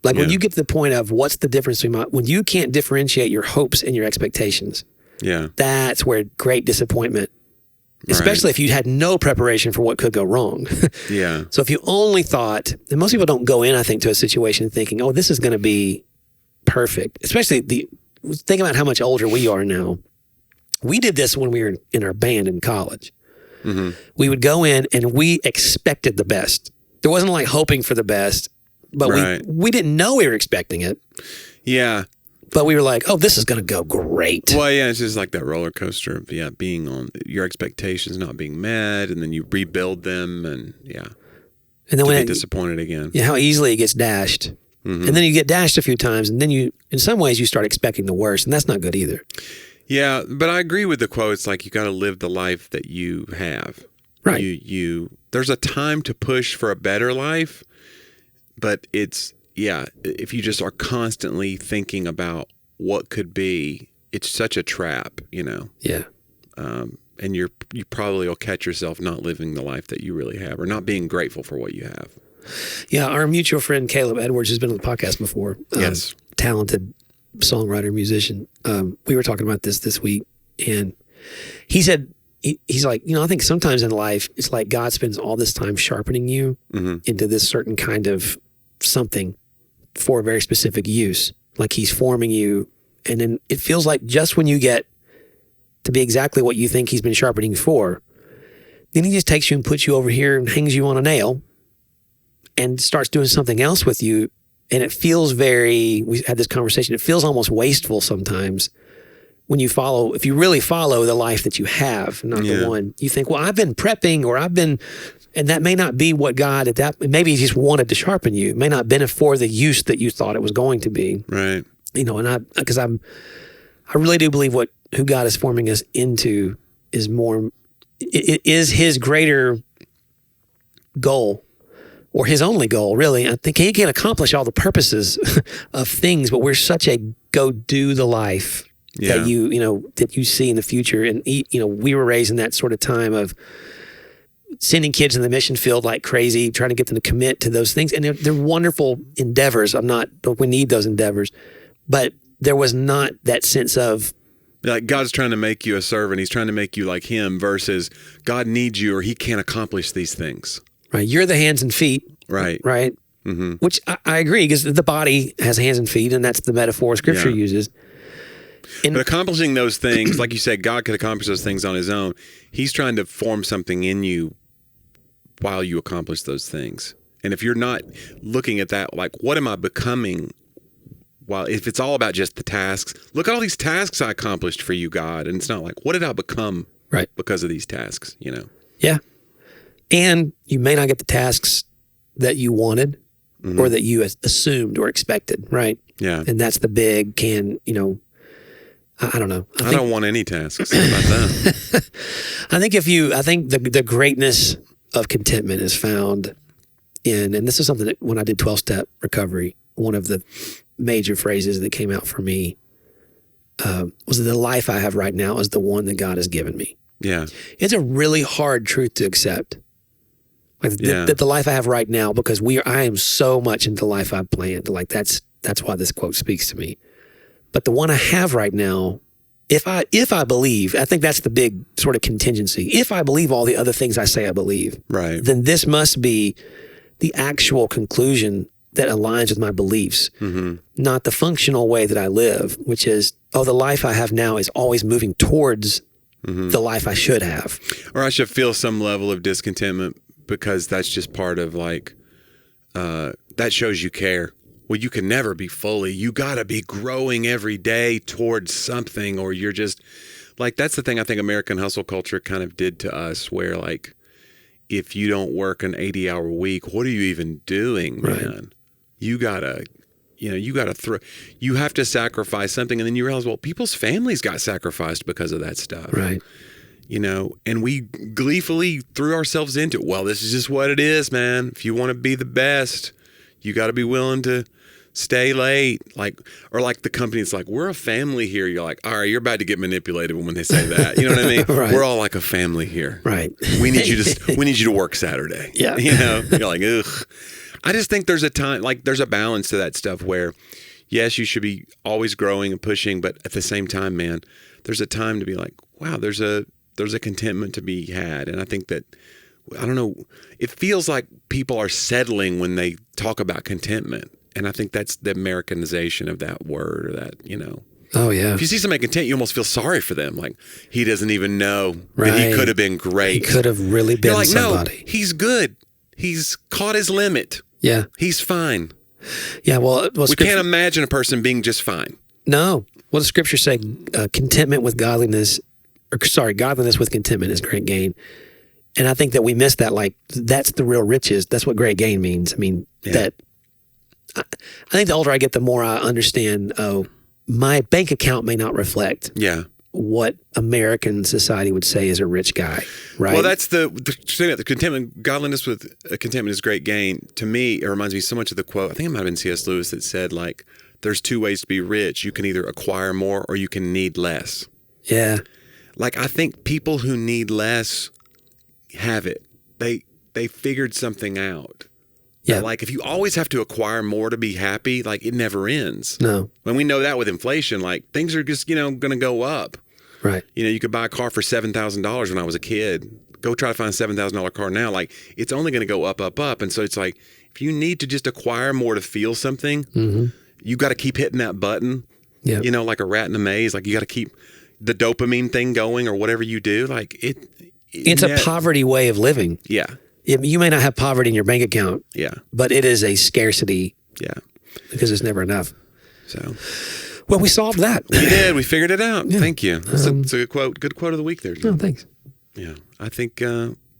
Speaker 3: Like when you get to the point of what's the difference between when you can't differentiate your hopes and your expectations, that's where great disappointment, especially if you had no preparation for what could go wrong. So if you only thought, and most people don't go in, I think, to a situation thinking, oh, this is going to be perfect. Especially think about how much older we are now. We did this when we were in our band in college. We would go in and we expected the best. There wasn't like hoping for the best, but we didn't know we were expecting it.
Speaker 4: Yeah.
Speaker 3: But we were like, oh, this is going to go great.
Speaker 4: Well, yeah, it's just like that roller coaster of, being on your expectations not being met, and then you rebuild them, and
Speaker 3: and then
Speaker 4: when get disappointed again.
Speaker 3: Yeah, how easily it gets dashed. And then you get dashed a few times, and then in some ways, you start expecting the worst, and that's not good either.
Speaker 4: Yeah, but I agree with the quote. It's like you got to live the life that you have.
Speaker 3: Right.
Speaker 4: There's a time to push for a better life, but it's, if you just are constantly thinking about what could be, it's such a trap,
Speaker 3: Yeah.
Speaker 4: And you probably will catch yourself not living the life that you really have, or not being grateful for what you have.
Speaker 3: Yeah, our mutual friend Caleb Edwards has been on the podcast before.
Speaker 4: Yes.
Speaker 3: Talented songwriter, musician. We were talking about this week, and he said, he's like, I think sometimes in life, it's like God spends all this time sharpening you into this certain kind of something for a very specific use. Like he's forming you, and then it feels like just when you get to be exactly what you think he's been sharpening you for, then he just takes you and puts you over here and hangs you on a nail and starts doing something else with you. And it feels we had this conversation, it feels almost wasteful sometimes when if you really follow the life that you have, not the one you think, well, I've been prepping, or and that may not be what God maybe he just wanted to sharpen you. It may not have been for the use that you thought it was going to be.
Speaker 4: Right.
Speaker 3: And because I really do believe who God is forming us into is more, it is his greater goal, or his only goal, really. I think he can accomplish all the purposes of things, but we're such a go do the life that that you see in the future. And we were raised in that sort of time of sending kids in the mission field like crazy, trying to get them to commit to those things. And they're wonderful endeavors. We need those endeavors. But there was not that sense of,
Speaker 4: like, God's trying to make you a servant. He's trying to make you like him, versus God needs you or he can't accomplish these things.
Speaker 3: Right. You're the hands and feet.
Speaker 4: Right.
Speaker 3: Right. Mm-hmm. Which I agree, because the body has hands and feet, and that's the metaphor Scripture uses.
Speaker 4: But accomplishing those things, like you said, God could accomplish those things on his own. He's trying to form something in you while you accomplish those things. And if you're not looking at that, like, what am I becoming? Well, if it's all about just the tasks, look at all these tasks I accomplished for you, God. And it's not like, what did I become because of these tasks,
Speaker 3: Yeah. And you may not get the tasks that you wanted or that you assumed or expected, right?
Speaker 4: Yeah.
Speaker 3: And that's the big I don't know.
Speaker 4: I don't want any tasks. How about that?
Speaker 3: I think the greatness of contentment is found in, and this is something that when I did 12-step recovery, one of the major phrases that came out for me was that the life I have right now is the one that God has given me.
Speaker 4: Yeah.
Speaker 3: It's a really hard truth to accept. Like the life I have right now, because I am so much into the life I've planned. Like that's why this quote speaks to me. But the one I have right now, if I believe, I think that's the big sort of contingency. If I believe all the other things I say I believe,
Speaker 4: right,
Speaker 3: then this must be the actual conclusion that aligns with my beliefs, not the functional way that I live, which is, the life I have now is always moving towards the life I should have.
Speaker 4: Or I should feel some level of discontentment because that's just part of that shows you care. Well, you can never be fully. You got to be growing every day towards something, or you're just that's the thing I think American hustle culture kind of did to us, where if you don't work an 80-hour week, what are you even doing, man? Right. You gotta you have to sacrifice something, and then you realize, well, people's families got sacrificed because of that stuff.
Speaker 3: Right.
Speaker 4: And we gleefully threw ourselves into it. Well, this is just what it is, man. If you want to be the best, you got to be willing to stay late. Or the company's like, we're a family here. You're like, all right, you're about to get manipulated when they say that. You know what I mean?
Speaker 3: Right.
Speaker 4: We're all like a family here.
Speaker 3: Right.
Speaker 4: We need you to work Saturday.
Speaker 3: Yeah.
Speaker 4: You're like, ugh. I just think there's a time, there's a balance to that stuff where, yes, you should be always growing and pushing, but at the same time, man, there's a time to be like, wow, there's a contentment to be had. And I think that, I don't know, it feels like people are settling when they talk about contentment. And I think that's the Americanization of that word, or that,
Speaker 3: Oh, yeah.
Speaker 4: If you see somebody content, you almost feel sorry for them. Like, he doesn't even know that he could have been great.
Speaker 3: He could have really been somebody.
Speaker 4: No, he's good. He's caught his limit.
Speaker 3: Yeah.
Speaker 4: He's fine.
Speaker 3: Yeah, well
Speaker 4: we can't imagine a person being just fine.
Speaker 3: No. What does Scripture say? Contentment with godliness, godliness with contentment is great gain. And I think that we miss that. That's the real riches. That's what great gain means. I mean, I think the older I get, the more I understand, my bank account may not reflect what American society would say is a rich guy, right?
Speaker 4: Well, that's the contentment, godliness with contentment is great gain. To me, it reminds me so much of the quote, I think it might have been C.S. Lewis, that said, there's two ways to be rich. You can either acquire more or you can need less.
Speaker 3: Yeah.
Speaker 4: I think people who need less have it. They figured something out.
Speaker 3: Yeah.
Speaker 4: If you always have to acquire more to be happy, it never ends.
Speaker 3: No.
Speaker 4: When we know that with inflation, things are just, going to go up.
Speaker 3: Right.
Speaker 4: You could buy a car for $7,000 when I was a kid. Go try to find a $7,000 car now. It's only going to go up, up, up. And so it's if you need to just acquire more to feel something, you got to keep hitting that button.
Speaker 3: Yeah.
Speaker 4: Like a rat in a maze. You got to keep the dopamine thing going, or whatever you do.
Speaker 3: It's a poverty way of living.
Speaker 4: Yeah.
Speaker 3: You may not have poverty in your bank account.
Speaker 4: Yeah.
Speaker 3: But it is a scarcity.
Speaker 4: Yeah.
Speaker 3: Because it's never enough.
Speaker 4: So.
Speaker 3: Well, we solved that.
Speaker 4: We did. We figured it out.
Speaker 3: Yeah.
Speaker 4: Thank you. It's a good quote. Good quote of the week there.
Speaker 3: Oh, thanks.
Speaker 4: Yeah. I think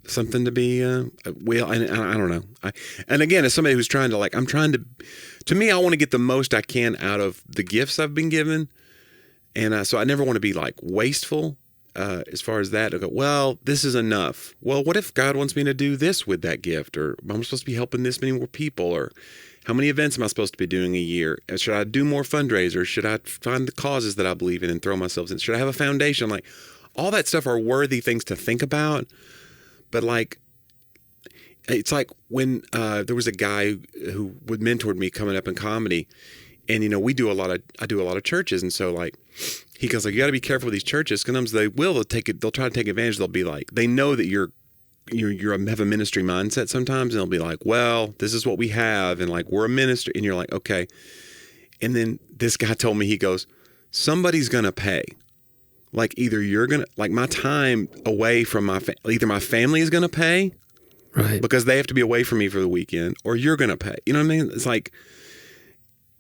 Speaker 4: something to be, and I don't know. And again, as somebody who's trying to, to me, I want to get the most I can out of the gifts I've been given. And so I never want to be wasteful as far as that. I go, well, this is enough. Well, what if God wants me to do this with that gift? Or I'm supposed to be helping this many more people? Or how many events am I supposed to be doing a year? Should I do more fundraisers? Should I find the causes that I believe in and throw myself in? Should I have a foundation? All that stuff are worthy things to think about. But it's when there was a guy who would mentored me coming up in comedy, and I do a lot of churches, and so he goes you got to be careful with these churches, because they'll try to take advantage. They'll be they know that you have a ministry mindset sometimes, and they'll be well, this is what we have, and we're a ministry, and you're okay. And then this guy told me, he goes, somebody's gonna pay. Either you're gonna my time away from either my family is gonna pay,
Speaker 3: right,
Speaker 4: because they have to be away from me for the weekend, or you're gonna pay. You know what I mean? It's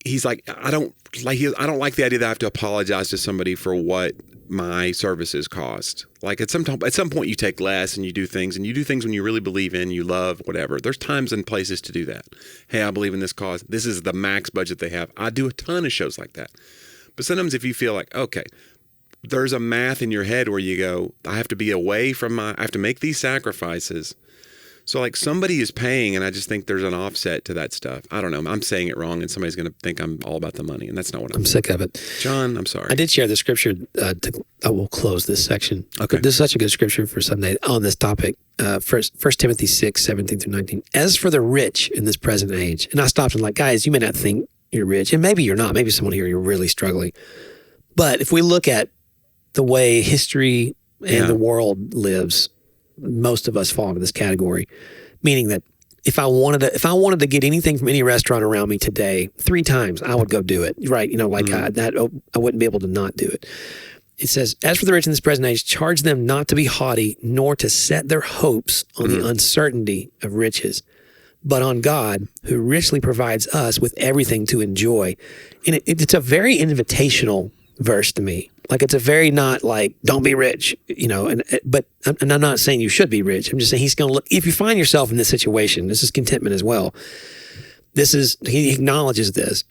Speaker 4: he's I don't like the idea that I have to apologize to somebody for what my services cost. At some point you take less and you do things when you really believe in, you love, whatever. There's times and places to do that. Hey, I believe in this cause. This is the max budget they have. I do a ton of shows like that. But sometimes if you feel okay, there's a math in your head where you go, I have to be away from I have to make these sacrifices. So somebody is paying, and I just think there's an offset to that stuff. I don't know. I'm saying it wrong, and somebody's going to think I'm all about the money, and that's not what I'm
Speaker 3: sick of it.
Speaker 4: John, I'm sorry.
Speaker 3: I did share the scripture. I will close this section.
Speaker 4: Okay.
Speaker 3: This is such a good scripture for Sunday on this topic. First Timothy 6:17-19. As for the rich in this present age, and I stopped and like, guys, you may not think you're rich, and maybe you're not. Maybe someone here you're really struggling. But if we look at the way history and the world lives, most of us fall into this category. Meaning that if I wanted to get anything from any restaurant around me today, 3 times I would go do it. Right? You know, like I wouldn't be able to not do it. It says, as for the rich in this present age, charge them not to be haughty, nor to set their hopes on the uncertainty of riches, but on God, who richly provides us with everything to enjoy. And it's a very invitational verse to me. Like, it's a very not like, don't be rich, you know, but I'm not saying you should be rich. I'm just saying he's going to look, if you find yourself in this situation, this is contentment as well. He acknowledges this.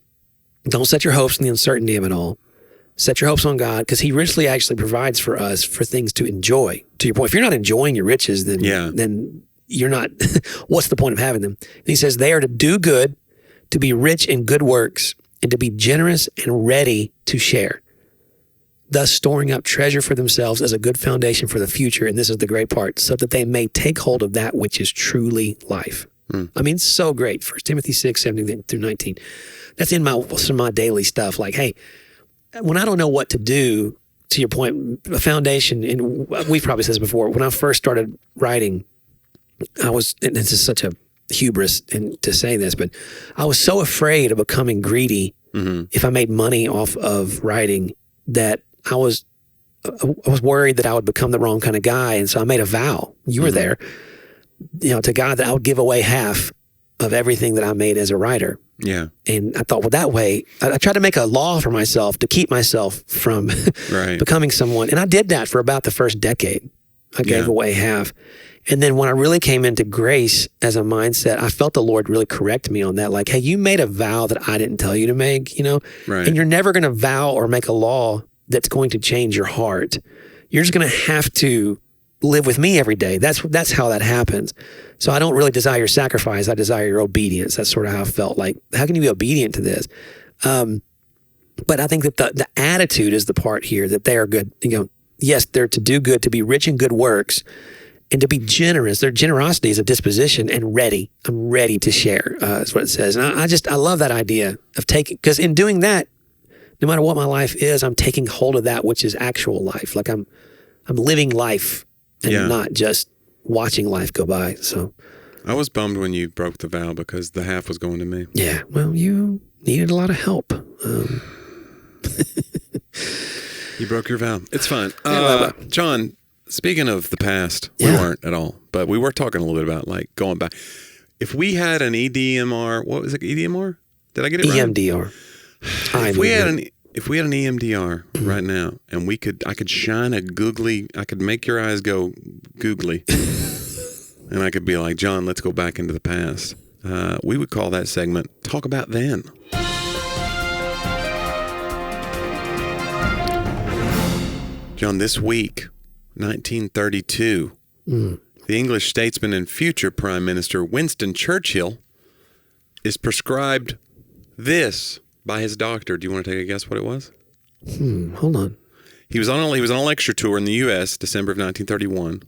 Speaker 3: Don't set your hopes on the uncertainty of it all. Set your hopes on God, because he richly actually provides for us for things to enjoy. To your point, if you're not enjoying your riches, then you're not, what's the point of having them? And he says they are to do good, to be rich in good works, and to be generous and ready to share, thus storing up treasure for themselves as a good foundation for the future. And this is the great part, so that they may take hold of that which is truly life. I mean, so great. 1 Timothy 6:17-19. That's in some of my daily stuff. Like, hey, when I don't know what to do, to your point, a foundation, and we've probably said this before, when I first started writing, and this is such a hubris to say this, but I was so afraid of becoming greedy if I made money off of writing that I was worried that I would become the wrong kind of guy. And so I made a vow, you were there, you know, to God, that I would give away half of everything that I made as a writer.
Speaker 4: Yeah.
Speaker 3: And I thought, well, that way, I tried to make a law for myself to keep myself from becoming someone. And I did that for about the first decade. I gave away half. And then when I really came into grace as a mindset, I felt the Lord really correct me on that. Like, hey, you made a vow that I didn't tell you to make, you know, and you're never going to vow or make a law that's going to change your heart. You're just going to have to live with me every day. That's how that happens. So I don't really desire your sacrifice. I desire your obedience. That's sort of how I felt. Like, how can you be obedient to this? But I think that the attitude is the part here, that they are good. You know, yes, they're to do good, to be rich in good works, and to be generous. Their generosity is a disposition and ready. I'm ready to share, is what it says. And I love that idea of taking, because in doing that, no matter what my life is, I'm taking hold of that which is actual life. Like I'm living life and not just watching life go by. So
Speaker 4: I was bummed when you broke the vow, because the half was going to me.
Speaker 3: Yeah. Well, you needed a lot of help.
Speaker 4: You broke your vow. It's fine. John, speaking of the past, we weren't at all, but we were talking a little bit about like going back. If we had an EDMR, what was it? EDMR? Did I get it right?
Speaker 3: EMDR.
Speaker 4: If we had an EMDR right now, and I could shine a googly, I could make your eyes go googly, and I could be like, John, let's go back into the past. We would call that segment "Talk About Then." John, this week, 1932, the English statesman and future Prime Minister Winston Churchill is prescribed this by his doctor. Do you want to take a guess what it was?
Speaker 3: Hold on.
Speaker 4: He was on a lecture tour in the U.S. December of 1931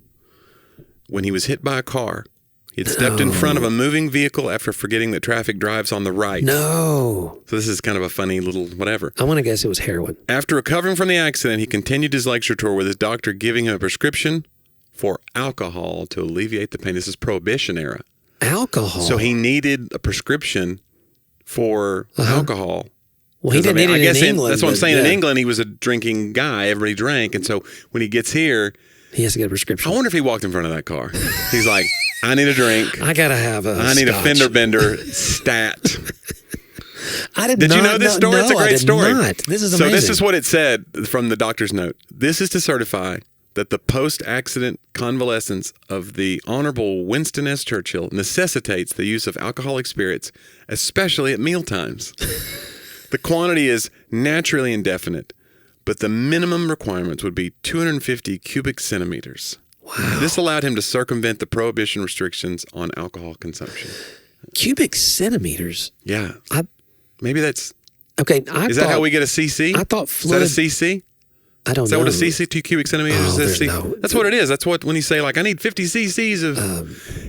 Speaker 4: when he was hit by a car. He had stepped in front of a moving vehicle after forgetting that traffic drives on the right.
Speaker 3: No.
Speaker 4: So this is kind of a funny little whatever.
Speaker 3: I want to guess it was heroin.
Speaker 4: After recovering from the accident, he continued his lecture tour with his doctor giving him a prescription for alcohol to alleviate the pain. This is Prohibition era.
Speaker 3: Alcohol?
Speaker 4: So he needed a prescription for alcohol.
Speaker 3: Well, he didn't need it in England.
Speaker 4: That's what I'm saying. In England, he was a drinking guy. Everybody drank. And so when he gets here,
Speaker 3: he has to get a prescription.
Speaker 4: I wonder if he walked in front of that car. He's like, I need a drink.
Speaker 3: I got to have
Speaker 4: I need a fender bender stat.
Speaker 3: Did
Speaker 4: you know this story?
Speaker 3: No,
Speaker 4: it's a great story.
Speaker 3: Not. This is amazing.
Speaker 4: So this is what it said from the doctor's note. This is to certify that the post-accident convalescence of the Honorable Winston S. Churchill necessitates the use of alcoholic spirits, especially at mealtimes. The quantity is naturally indefinite, but the minimum requirements would be 250 cubic centimeters.
Speaker 3: Wow.
Speaker 4: This allowed him to circumvent the prohibition restrictions on alcohol consumption.
Speaker 3: Cubic centimeters?
Speaker 4: Yeah. Maybe that's...
Speaker 3: Okay.
Speaker 4: Is that how we get a CC?
Speaker 3: I thought fluid...
Speaker 4: Is that a CC?
Speaker 3: I don't know.
Speaker 4: Is that what a cc, 2 cubic centimeters is? That's what it is. That's what, when you say, like, I need 50 cc's of,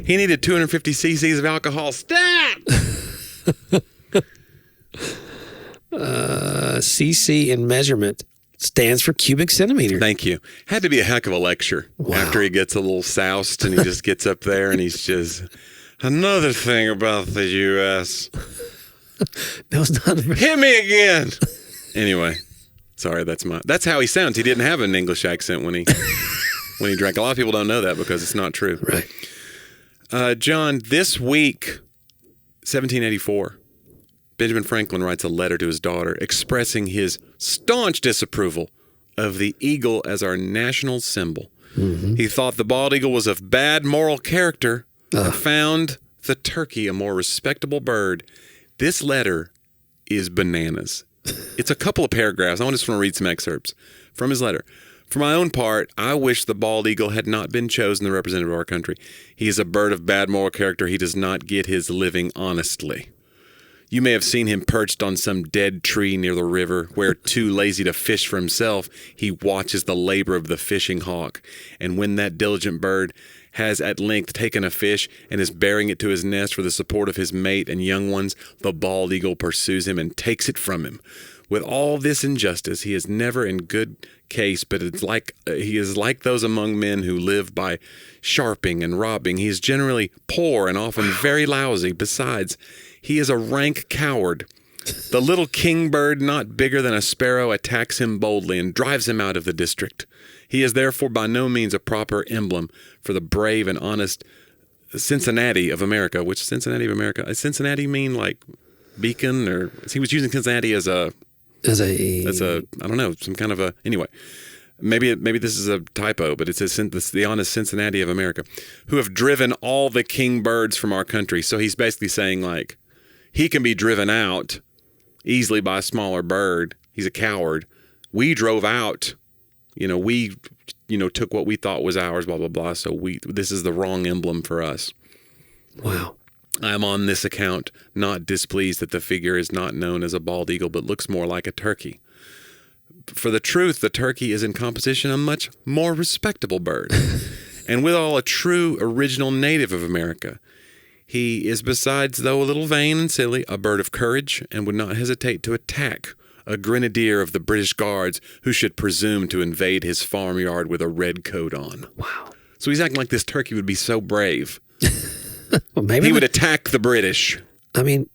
Speaker 4: he needed 250 cc's of alcohol. Stat!
Speaker 3: cc in measurement stands for cubic centimeter.
Speaker 4: Thank you. Had to be a heck of a lecture.
Speaker 3: Wow.
Speaker 4: After he gets a little soused and he just gets up there and he's just, another thing about the U.S.
Speaker 3: That was not
Speaker 4: Hit me again. Anyway, sorry, that's how he sounds. He didn't have an English accent when he drank. A lot of people don't know that because it's not true.
Speaker 3: right.
Speaker 4: John, this week, 1784, Benjamin Franklin writes a letter to his daughter expressing his staunch disapproval of the eagle as our national symbol. Mm-hmm. He thought the bald eagle was of bad moral character and found the turkey a more respectable bird. This letter is bananas. It's a couple of paragraphs. I just want to read some excerpts from his letter. For my own part, I wish the bald eagle had not been chosen the representative of our country. He is a bird of bad moral character. He does not get his living honestly. You may have seen him perched on some dead tree near the river, where, too lazy to fish for himself, he watches the labor of the fishing hawk. And when that diligent bird has at length taken a fish and is bearing it to his nest for the support of his mate and young ones, the bald eagle pursues him and takes it from him. With all this injustice, he is never in good case, but he is like those among men who live by sharping and robbing. He is generally poor and often very lousy. Besides, he is a rank coward. The little kingbird, not bigger than a sparrow, attacks him boldly and drives him out of the district. He is therefore by no means a proper emblem for the brave and honest Cincinnati of America. Which Cincinnati of America? Does Cincinnati mean like beacon, or he was using Cincinnati as a I don't know, some kind of a, anyway. Maybe this is a typo, but it says the honest Cincinnati of America, who have driven all the kingbirds from our country. So he's basically saying, like, he can be driven out easily by a smaller bird. He's a coward. We drove out, we took what we thought was ours, blah, blah, blah. So this is the wrong emblem for us.
Speaker 3: Wow.
Speaker 4: I am on this account not displeased that the figure is not known as a bald eagle, but looks more like a turkey. For the truth, the turkey is in composition a much more respectable bird, and withal a true original native of America. He is, besides, though a little vain and silly, a bird of courage, and would not hesitate to attack a grenadier of the British Guards who should presume to invade his farmyard with a red coat on.
Speaker 3: Wow.
Speaker 4: So he's acting like this turkey would be so brave.
Speaker 3: Well, maybe
Speaker 4: he would attack the British.
Speaker 3: I mean,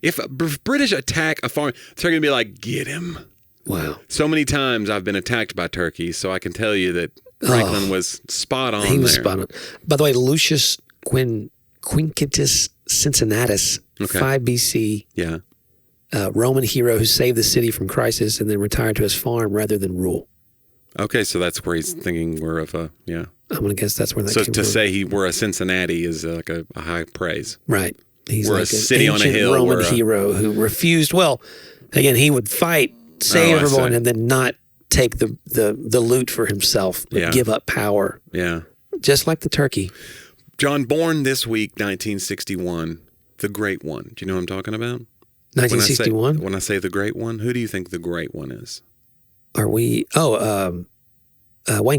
Speaker 4: if British attack a farm, the turkey would be like, get him.
Speaker 3: Wow.
Speaker 4: So many times I've been attacked by turkeys, so I can tell you that Franklin was spot on.
Speaker 3: He was spot on. By the way, Lucius Quinctius Cincinnatus, 5 BC, Roman hero who saved the city from crisis and then retired to his farm rather than rule.
Speaker 4: Okay, so that's where he's thinking we're of a, I'm
Speaker 3: going to guess that's where that came from.
Speaker 4: So to say we're a Cincinnati is like a high praise.
Speaker 3: Right. He's
Speaker 4: we're
Speaker 3: like
Speaker 4: a city
Speaker 3: an
Speaker 4: on a hill.
Speaker 3: Roman hero who refused, again, he would fight, save everyone, and then not take the loot for himself, but give up power.
Speaker 4: Yeah.
Speaker 3: Just like the turkey.
Speaker 4: John, born this week, 1961, the Great One. Do you know what I'm talking about?
Speaker 3: 1961?
Speaker 4: When I say the Great One, who do you think the Great One is?
Speaker 3: Are we? Wayne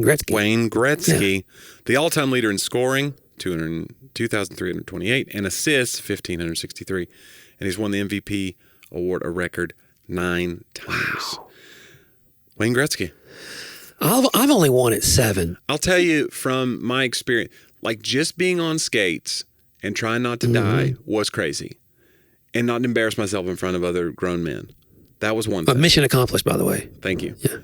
Speaker 3: Gretzky.
Speaker 4: Wayne Gretzky, the all-time leader in scoring, 2,328, and assists, 1,563. And he's won the MVP award a record 9 times. Wow. Wayne Gretzky.
Speaker 3: I've only won it 7.
Speaker 4: I'll tell you from my experience, like just being on skates and trying not to die was crazy. And not embarrass myself in front of other grown men. That was one thing.
Speaker 3: Mission accomplished, by the way.
Speaker 4: Thank you.
Speaker 3: Yeah.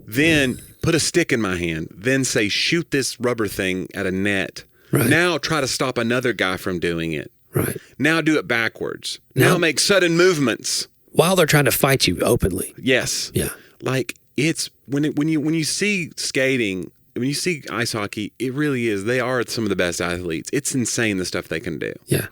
Speaker 4: Then put a stick in my hand. Then say, shoot this rubber thing at a net.
Speaker 3: Right.
Speaker 4: Now try to stop another guy from doing it.
Speaker 3: Right.
Speaker 4: Now do it backwards. Now make sudden movements.
Speaker 3: While they're trying to fight you openly.
Speaker 4: Yes.
Speaker 3: Yeah.
Speaker 4: Like it's when you see skating, when you see ice hockey, it really is. They are some of the best athletes. It's insane the stuff they can do.
Speaker 3: Yeah.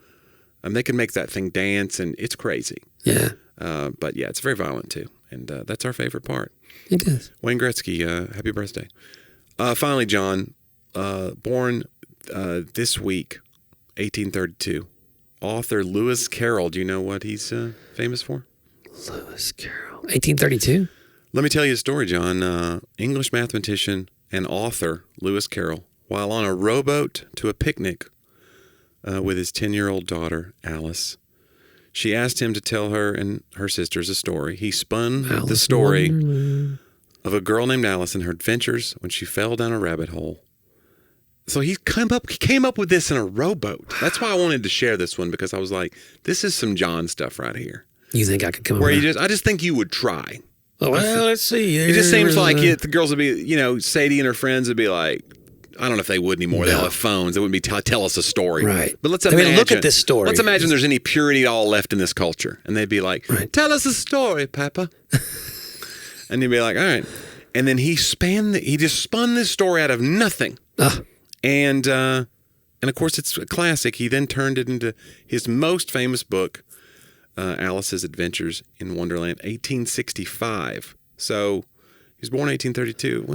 Speaker 4: They can make that thing dance, and it's crazy.
Speaker 3: Yeah.
Speaker 4: But yeah, it's very violent too, and that's our favorite part.
Speaker 3: It is.
Speaker 4: Wayne Gretzky, happy birthday. Finally, John, born this week, 1832. Author Lewis Carroll. Do you know what he's famous for?
Speaker 3: Lewis Carroll. 1832?
Speaker 4: Let me tell you a story, John. English mathematician and author Lewis Carroll, while on a rowboat to a picnic with his 10-year-old daughter, Alice, she asked him to tell her and her sisters a story. He spun the story of a girl named Alice and her adventures when she fell down a rabbit hole. So he came up with this in a rowboat. That's why I wanted to share this one, because I was like, this is some John stuff right here.
Speaker 3: You think I could come up
Speaker 4: where
Speaker 3: with
Speaker 4: I just think you would try.
Speaker 3: Oh, well, let's see.
Speaker 4: It just seems like the girls would be, Sadie and her friends would be like, I don't know if they would anymore. They all have phones. They wouldn't be tell us a story.
Speaker 3: Right.
Speaker 4: But let's imagine.
Speaker 3: Look at this story.
Speaker 4: Let's imagine there's any purity at all left in this culture. And they'd be like, tell us a story, Papa. And you'd be like, all right. And then he just spun this story out of nothing. And of course, it's a classic. He then turned it into his most famous book, Alice's Adventures in Wonderland, 1865. So he was born in 1832. I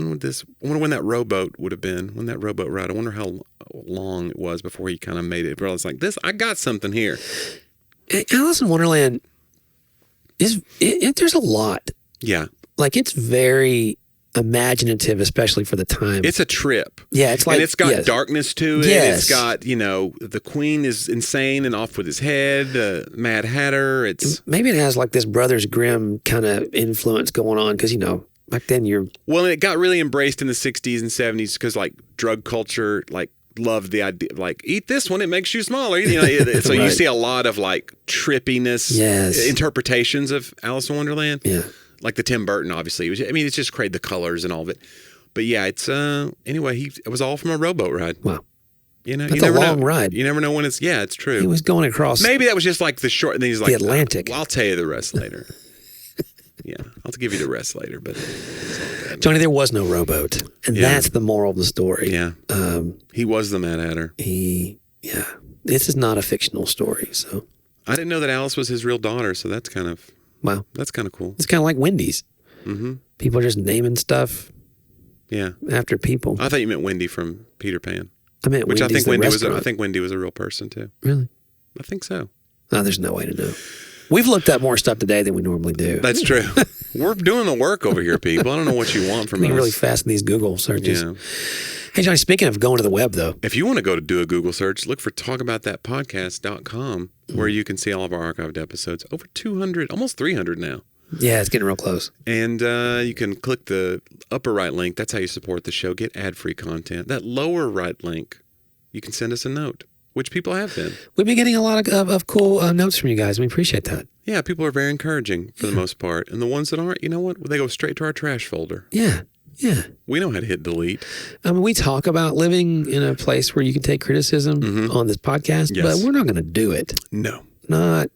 Speaker 4: wonder when that rowboat would have been, when that rowboat ride. I wonder how long it was before he kind of made it. But I was like, I got something here.
Speaker 3: Alice in Wonderland, there's a lot.
Speaker 4: Yeah.
Speaker 3: Like, it's very imaginative, especially for the time.
Speaker 4: It's a trip.
Speaker 3: Yeah, it's like,
Speaker 4: and it's got darkness to it.
Speaker 3: Yes.
Speaker 4: It's got, the Queen is insane and off with his head. Mad Hatter.
Speaker 3: Maybe it has like this Brothers Grimm kind of influence going on, because back then
Speaker 4: well, and it got really embraced in the 60s and 70s because like drug culture loved the idea of like, eat this one, it makes you smaller. So right. You see a lot of like trippiness interpretations of Alice in Wonderland.
Speaker 3: Yeah.
Speaker 4: Like the Tim Burton, obviously. It's just created the colors and all of it. But yeah, it's anyway, it was all from a rowboat ride.
Speaker 3: Wow.
Speaker 4: That's
Speaker 3: a long ride.
Speaker 4: You never know when it's true.
Speaker 3: He was going across.
Speaker 4: Maybe that was just like the short, and then he's like,
Speaker 3: the Atlantic.
Speaker 4: Well, I'll tell you the rest later. Yeah, I'll give you the rest later, but
Speaker 3: Jonnie, there was no rowboat. And that's the moral of the story.
Speaker 4: Yeah. He was the Mad Hatter.
Speaker 3: This is not a fictional story, so.
Speaker 4: I didn't know that Alice was his real daughter, so that's kind of.
Speaker 3: Wow.
Speaker 4: That's kind of cool.
Speaker 3: It's kind of like Wendy's.
Speaker 4: Mm-hmm.
Speaker 3: People are just naming stuff after people.
Speaker 4: I thought you meant Wendy from Peter Pan.
Speaker 3: I meant
Speaker 4: Which
Speaker 3: Wendy's,
Speaker 4: I think Wendy was a real person, too.
Speaker 3: Really?
Speaker 4: I think so.
Speaker 3: Oh, there's no way to know. We've looked up more stuff today than we normally do.
Speaker 4: That's true. We're doing the work over here, people. I don't know what you want from us.
Speaker 3: Really fast in these Google searches. Yeah. Hey, Jonnie, speaking of going to the web, though.
Speaker 4: If you want to do a Google search, look for talkaboutthatpodcast.com, where you can see all of our archived episodes. Over 200, almost 300 now.
Speaker 3: Yeah, it's getting real close.
Speaker 4: And you can click the upper right link. That's how you support the show. Get ad-free content. That lower right link, you can send us a note, which people have been.
Speaker 3: We've been getting a lot of cool notes from you guys. We appreciate that.
Speaker 4: Yeah, people are very encouraging for the most part. And the ones that aren't, you know what? They go straight to our trash folder.
Speaker 3: Yeah. Yeah.
Speaker 4: We know how to hit delete.
Speaker 3: We talk about living in a place where you can take criticism on this podcast, but we're not going to do it.
Speaker 4: No.
Speaker 3: Not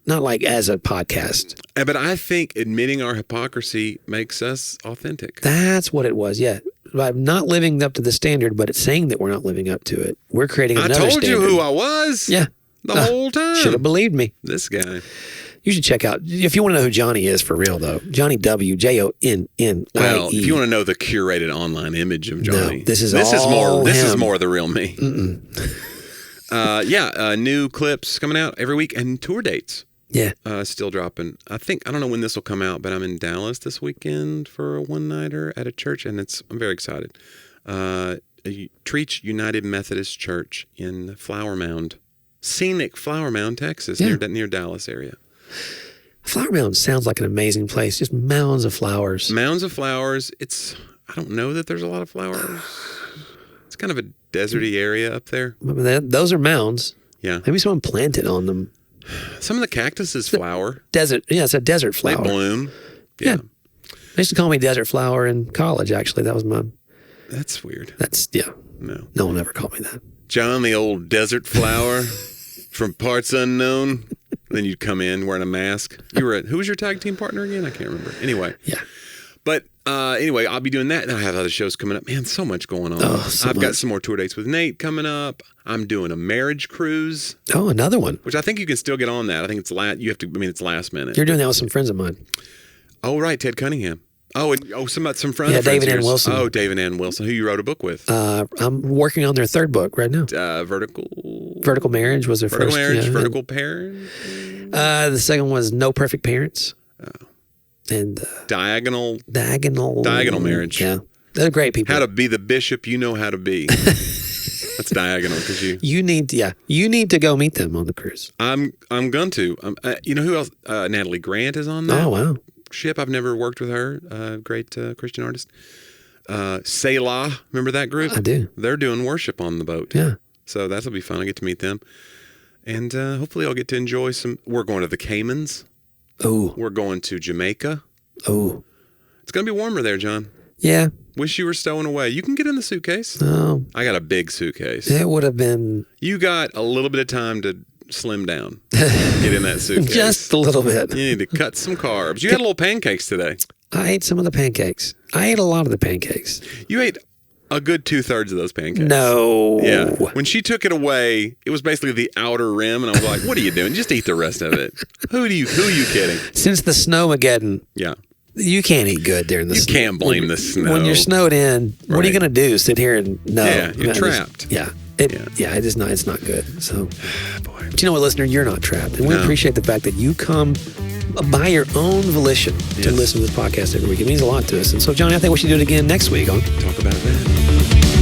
Speaker 3: like as a podcast.
Speaker 4: But I think admitting our hypocrisy makes us authentic.
Speaker 3: That's what it was, yeah. By not living up to the standard, but it's saying that we're not living up to it. We're creating another standard.
Speaker 4: I told you who I was.
Speaker 3: Yeah.
Speaker 4: The whole time.
Speaker 3: Should have believed me.
Speaker 4: This guy.
Speaker 3: You should check out, if you want to know who Jonnie is for real, though, Jonnie W, Jonnie.
Speaker 4: Well, if you want to know the curated online image of Jonnie,
Speaker 3: no, this is
Speaker 4: more the real me. New clips coming out every week and tour dates.
Speaker 3: Yeah.
Speaker 4: Still dropping. I don't know when this will come out, but I'm in Dallas this weekend for a one-nighter at a church, and I'm very excited. Treach United Methodist Church in Flower Mound, scenic Flower Mound, Texas, near Dallas area.
Speaker 3: Flower Mound sounds like an amazing place. Just mounds of flowers.
Speaker 4: Mounds of flowers. I don't know that there's a lot of flowers. It's kind of a deserty area up there.
Speaker 3: Those are mounds.
Speaker 4: Yeah.
Speaker 3: Maybe someone planted on them.
Speaker 4: Some of the cactuses flower.
Speaker 3: Desert. Yeah, it's a desert flower.
Speaker 4: They bloom. Yeah.
Speaker 3: They used to call me Desert Flower in college, actually. That was my...
Speaker 4: That's weird.
Speaker 3: No one ever called me that.
Speaker 4: John, the old desert flower from parts unknown. Then you'd come in wearing a mask. Who was your tag team partner again? I can't remember. Anyway.
Speaker 3: Yeah.
Speaker 4: But anyway, I'll be doing that. And I have other shows coming up. Man, so much going on.
Speaker 3: I've
Speaker 4: got some more tour dates with Nate coming up. I'm doing a marriage cruise.
Speaker 3: Oh, another one.
Speaker 4: Which I think you can still get on that. I think it's it's last minute.
Speaker 3: You're doing that with some friends of mine.
Speaker 4: Oh, right. Ted Cunningham. Oh, and some friends.
Speaker 3: Yeah, David Ann Wilson.
Speaker 4: Oh, David Ann Wilson, who you wrote a book with.
Speaker 3: I'm working on their third book right now. Vertical Marriage was their first.
Speaker 4: Vertical Marriage, Vertical Parent.
Speaker 3: The second was No Perfect Parents.
Speaker 4: Oh.
Speaker 3: and
Speaker 4: Diagonal marriage.
Speaker 3: Yeah, they're great people.
Speaker 4: How to be the bishop you know how to be. That's diagonal because
Speaker 3: you need to go meet them on the cruise.
Speaker 4: I'm going to. You know who else? Natalie Grant is on that.
Speaker 3: Oh wow.
Speaker 4: Ship. I've never worked with her. Great Christian artist. Selah, remember that group?
Speaker 3: I do.
Speaker 4: They're doing worship on the boat.
Speaker 3: Yeah.
Speaker 4: So that'll be fun. I get to meet them. And hopefully I'll get to enjoy some. We're going to the Caymans.
Speaker 3: Oh.
Speaker 4: We're going to Jamaica.
Speaker 3: Oh.
Speaker 4: It's going to be warmer there, John.
Speaker 3: Yeah.
Speaker 4: Wish you were stowing away. You can get in the suitcase.
Speaker 3: Oh.
Speaker 4: I got a big suitcase.
Speaker 3: It would have been.
Speaker 4: You got a little bit of time to slim down. Get in that suitcase.
Speaker 3: Just a little bit.
Speaker 4: You need to cut some carbs. You had little pancakes today.
Speaker 3: I ate some of the pancakes. I ate a lot of the pancakes.
Speaker 4: You ate a good 2/3 of those pancakes.
Speaker 3: No.
Speaker 4: Yeah. When she took it away, it was basically the outer rim, and I was like, "What are you doing? Just eat the rest of it." Who are you kidding?
Speaker 3: Since the snowmageddon,
Speaker 4: yeah,
Speaker 3: you can't eat good during the snow.
Speaker 4: You can't blame the snow.
Speaker 3: When you're snowed in, what are you going to do? Sit here and no?
Speaker 4: Yeah, you're trapped.
Speaker 3: It is not. It's not good. So,
Speaker 4: boy.
Speaker 3: But you know what, listener? You're not trapped, and we appreciate the fact that you come by your own volition to listen to this podcast every week. It means a lot to us. And so, Johnny, I think we should do it again next week.
Speaker 4: Talk about that.